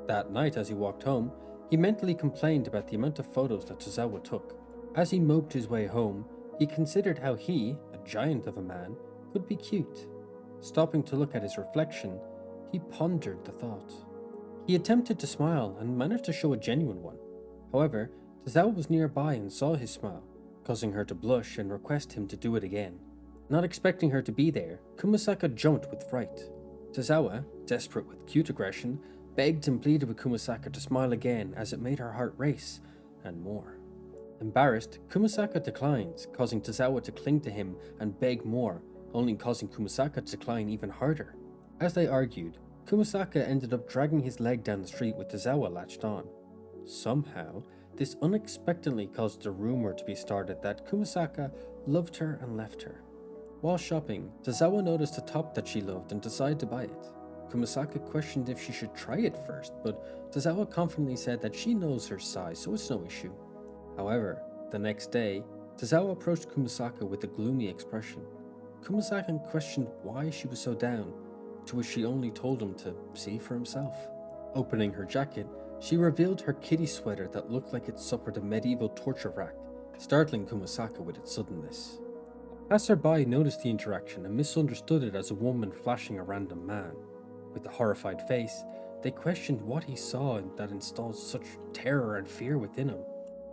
S1: That night as he walked home, he mentally complained about the amount of photos that Tozawa took. As he moped his way home, he considered how he, a giant of a man, could be cute. Stopping to look at his reflection, he pondered the thought. He attempted to smile and managed to show a genuine one. However, Tozawa was nearby and saw his smile, causing her to blush and request him to do it again. Not expecting her to be there, Kumasaka jumped with fright. Tozawa, desperate with cute aggression, begged and pleaded with Kumasaka to smile again as it made her heart race, and more. Embarrassed, Kumasaka declines, causing Tozawa to cling to him and beg more, only causing Kumasaka to decline even harder. As they argued, Kumasaka ended up dragging his leg down the street with Tozawa latched on. Somehow, this unexpectedly caused a rumor to be started that Kumasaka loved her and left her. While shopping, Tozawa noticed a top that she loved and decided to buy it. Kumasaka questioned if she should try it first, but Tozawa confidently said that she knows her size, so it's no issue. However, the next day, Tozawa approached Kumasaka with a gloomy expression. Kumasaka questioned why she was so down, to which she only told him to see for himself. Opening her jacket, she revealed her kitty sweater that looked like it suffered a medieval torture rack, startling Kumasaka with its suddenness. Passerby noticed the interaction and misunderstood it as a woman flashing a random man. With a horrified face, they questioned what he saw that installed such terror and fear within him.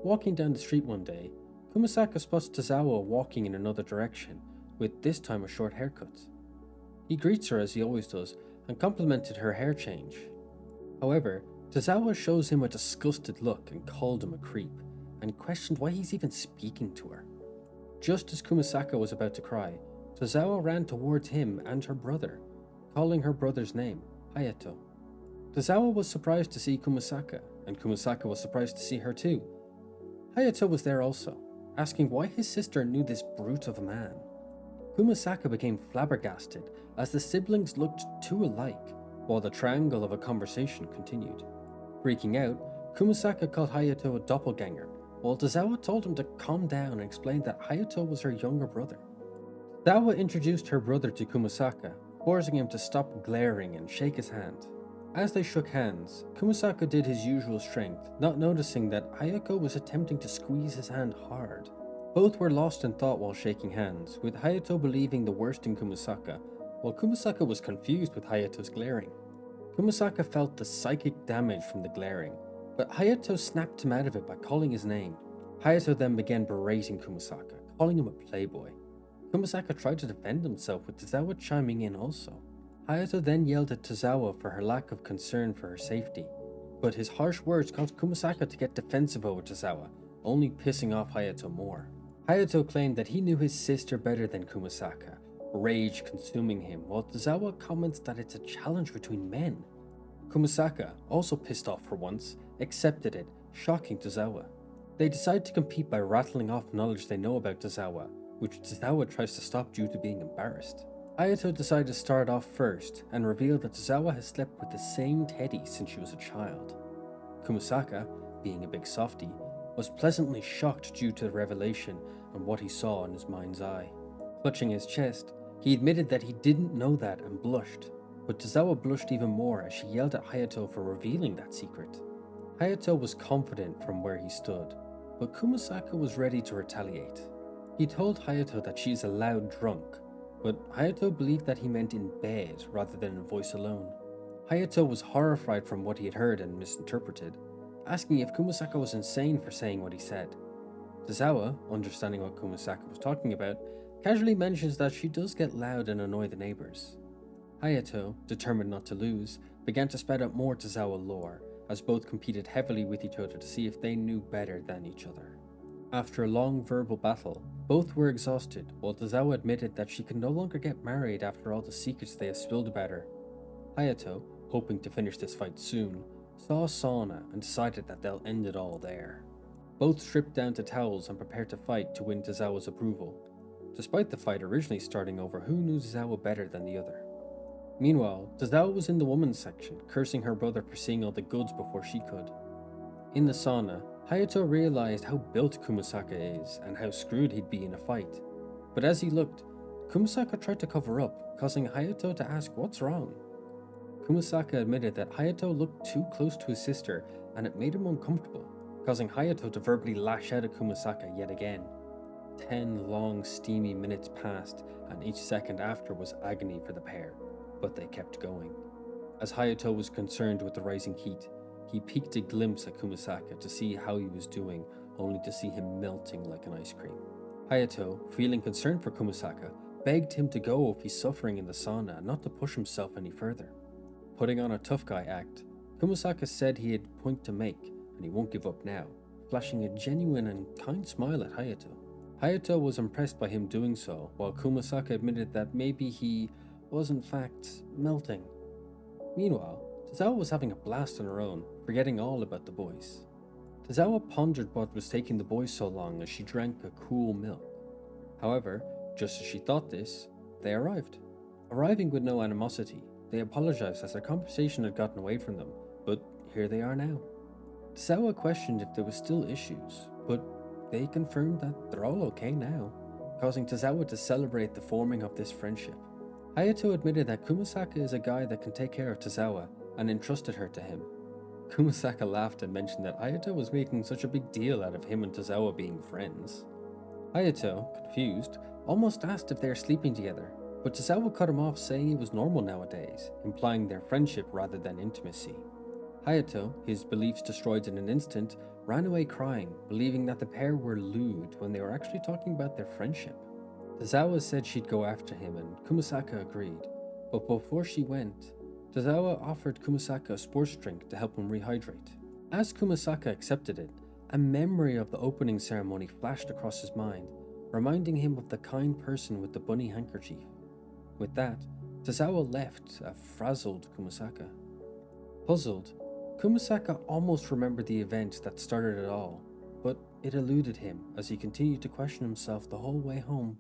S1: Walking down the street one day, Kumasaka spots Tozawa walking in another direction, with this time a short haircut. He greets her as he always does, and complimented her hair change. However, Tozawa shows him a disgusted look and called him a creep, and questioned why he's even speaking to her. Just as Kumasaka was about to cry, Tozawa ran towards him and her brother, calling her brother's name, Hayato. Tozawa was surprised to see Kumasaka, and Kumasaka was surprised to see her too. Hayato was there also, asking why his sister knew this brute of a man. Kumasaka became flabbergasted as the siblings looked too alike, while the triangle of a conversation continued. Freaking out, Kumasaka called Hayato a doppelganger, while Tozawa told him to calm down and explained that Hayato was her younger brother. Tozawa introduced her brother to Kumasaka, forcing him to stop glaring and shake his hand. As they shook hands, Kumasaka did his usual strength, not noticing that Hayako was attempting to squeeze his hand hard. Both were lost in thought while shaking hands, with Hayato believing the worst in Kumasaka, while Kumasaka was confused with Hayato's glaring. Kumasaka felt the psychic damage from the glaring, but Hayato snapped him out of it by calling his name. Hayato then began berating Kumasaka, calling him a playboy. Kumasaka tried to defend himself, with Tozawa chiming in also. Hayato then yelled at Tozawa for her lack of concern for her safety, but his harsh words caused Kumasaka to get defensive over Tozawa, only pissing off Hayato more. Hayato claimed that he knew his sister better than Kumasaka, rage consuming him, while Tozawa comments that it's a challenge between men. Kumasaka, also pissed off for once, accepted it, shocking Tozawa. They decide to compete by rattling off knowledge they know about Tozawa, which Tozawa tries to stop due to being embarrassed. Hayato decided to start off first and revealed that Tozawa has slept with the same teddy since she was a child. Kumasaka, being a big softie, was pleasantly shocked due to the revelation and what he saw in his mind's eye. Clutching his chest, he admitted that he didn't know that and blushed, but Tozawa blushed even more as she yelled at Hayato for revealing that secret. Hayato was confident from where he stood, but Kumasaka was ready to retaliate. He told Hayato that she is a loud drunk, but Hayato believed that he meant in bed rather than in voice alone. Hayato was horrified from what he had heard and misinterpreted, asking if Kumasaka was insane for saying what he said. Tozawa, understanding what Kumasaka was talking about, casually mentions that she does get loud and annoy the neighbors. Hayato, determined not to lose, began to spout out more Tozawa lore, as both competed heavily with each other to see if they knew better than each other. After a long verbal battle, both were exhausted, while Tozawa admitted that she could no longer get married after all the secrets they had spilled about her. Hayato, hoping to finish this fight soon, saw a sauna and decided that they'll end it all there. Both stripped down to towels and prepared to fight to win Tozawa's approval, despite the fight originally starting over who knew Tozawa better than the other. Meanwhile, Tozawa was in the women's section, cursing her brother for seeing all the goods before she could. In the sauna, Hayato realized how built Kumasaka is and how screwed he'd be in a fight. But as he looked, Kumasaka tried to cover up, causing Hayato to ask what's wrong. Kumasaka admitted that Hayato looked too close to his sister and it made him uncomfortable, causing Hayato to verbally lash out at Kumasaka yet again. 10 long, steamy minutes passed, and each second after was agony for the pair, but they kept going. As Hayato was concerned with the rising heat, he peeked a glimpse at Kumasaka to see how he was doing, only to see him melting like an ice cream. Hayato, feeling concerned for Kumasaka, begged him to go if he's suffering in the sauna and not to push himself any further. Putting on a tough guy act, Kumasaka said he had a point to make and he won't give up now, flashing a genuine and kind smile at Hayato. Hayato was impressed by him doing so, while Kumasaka admitted that maybe he was in fact melting. Meanwhile, Tozawa was having a blast on her own, forgetting all about the boys. Tozawa pondered what was taking the boys so long as she drank a cool milk. However, just as she thought this, they arrived. Arriving with no animosity, they apologized as their conversation had gotten away from them, but here they are now. Tozawa questioned if there were still issues, but they confirmed that they're all okay now, causing Tozawa to celebrate the forming of this friendship. Hayato admitted that Kumasaka is a guy that can take care of Tozawa and entrusted her to him. Kumasaka laughed and mentioned that Hayato was making such a big deal out of him and Tozawa being friends. Hayato, confused, almost asked if they are sleeping together, but Tozawa cut him off, saying it was normal nowadays, implying their friendship rather than intimacy. Hayato, his beliefs destroyed in an instant, ran away crying, believing that the pair were lewd when they were actually talking about their friendship. Tozawa said she'd go after him, and Kumasaka agreed, but before she went, Tozawa offered Kumasaka a sports drink to help him rehydrate. As Kumasaka accepted it, a memory of the opening ceremony flashed across his mind, reminding him of the kind person with the bunny handkerchief. With that, Tozawa left, a frazzled Kumasaka. Puzzled, Kumasaka almost remembered the event that started it all, but it eluded him as he continued to question himself the whole way home.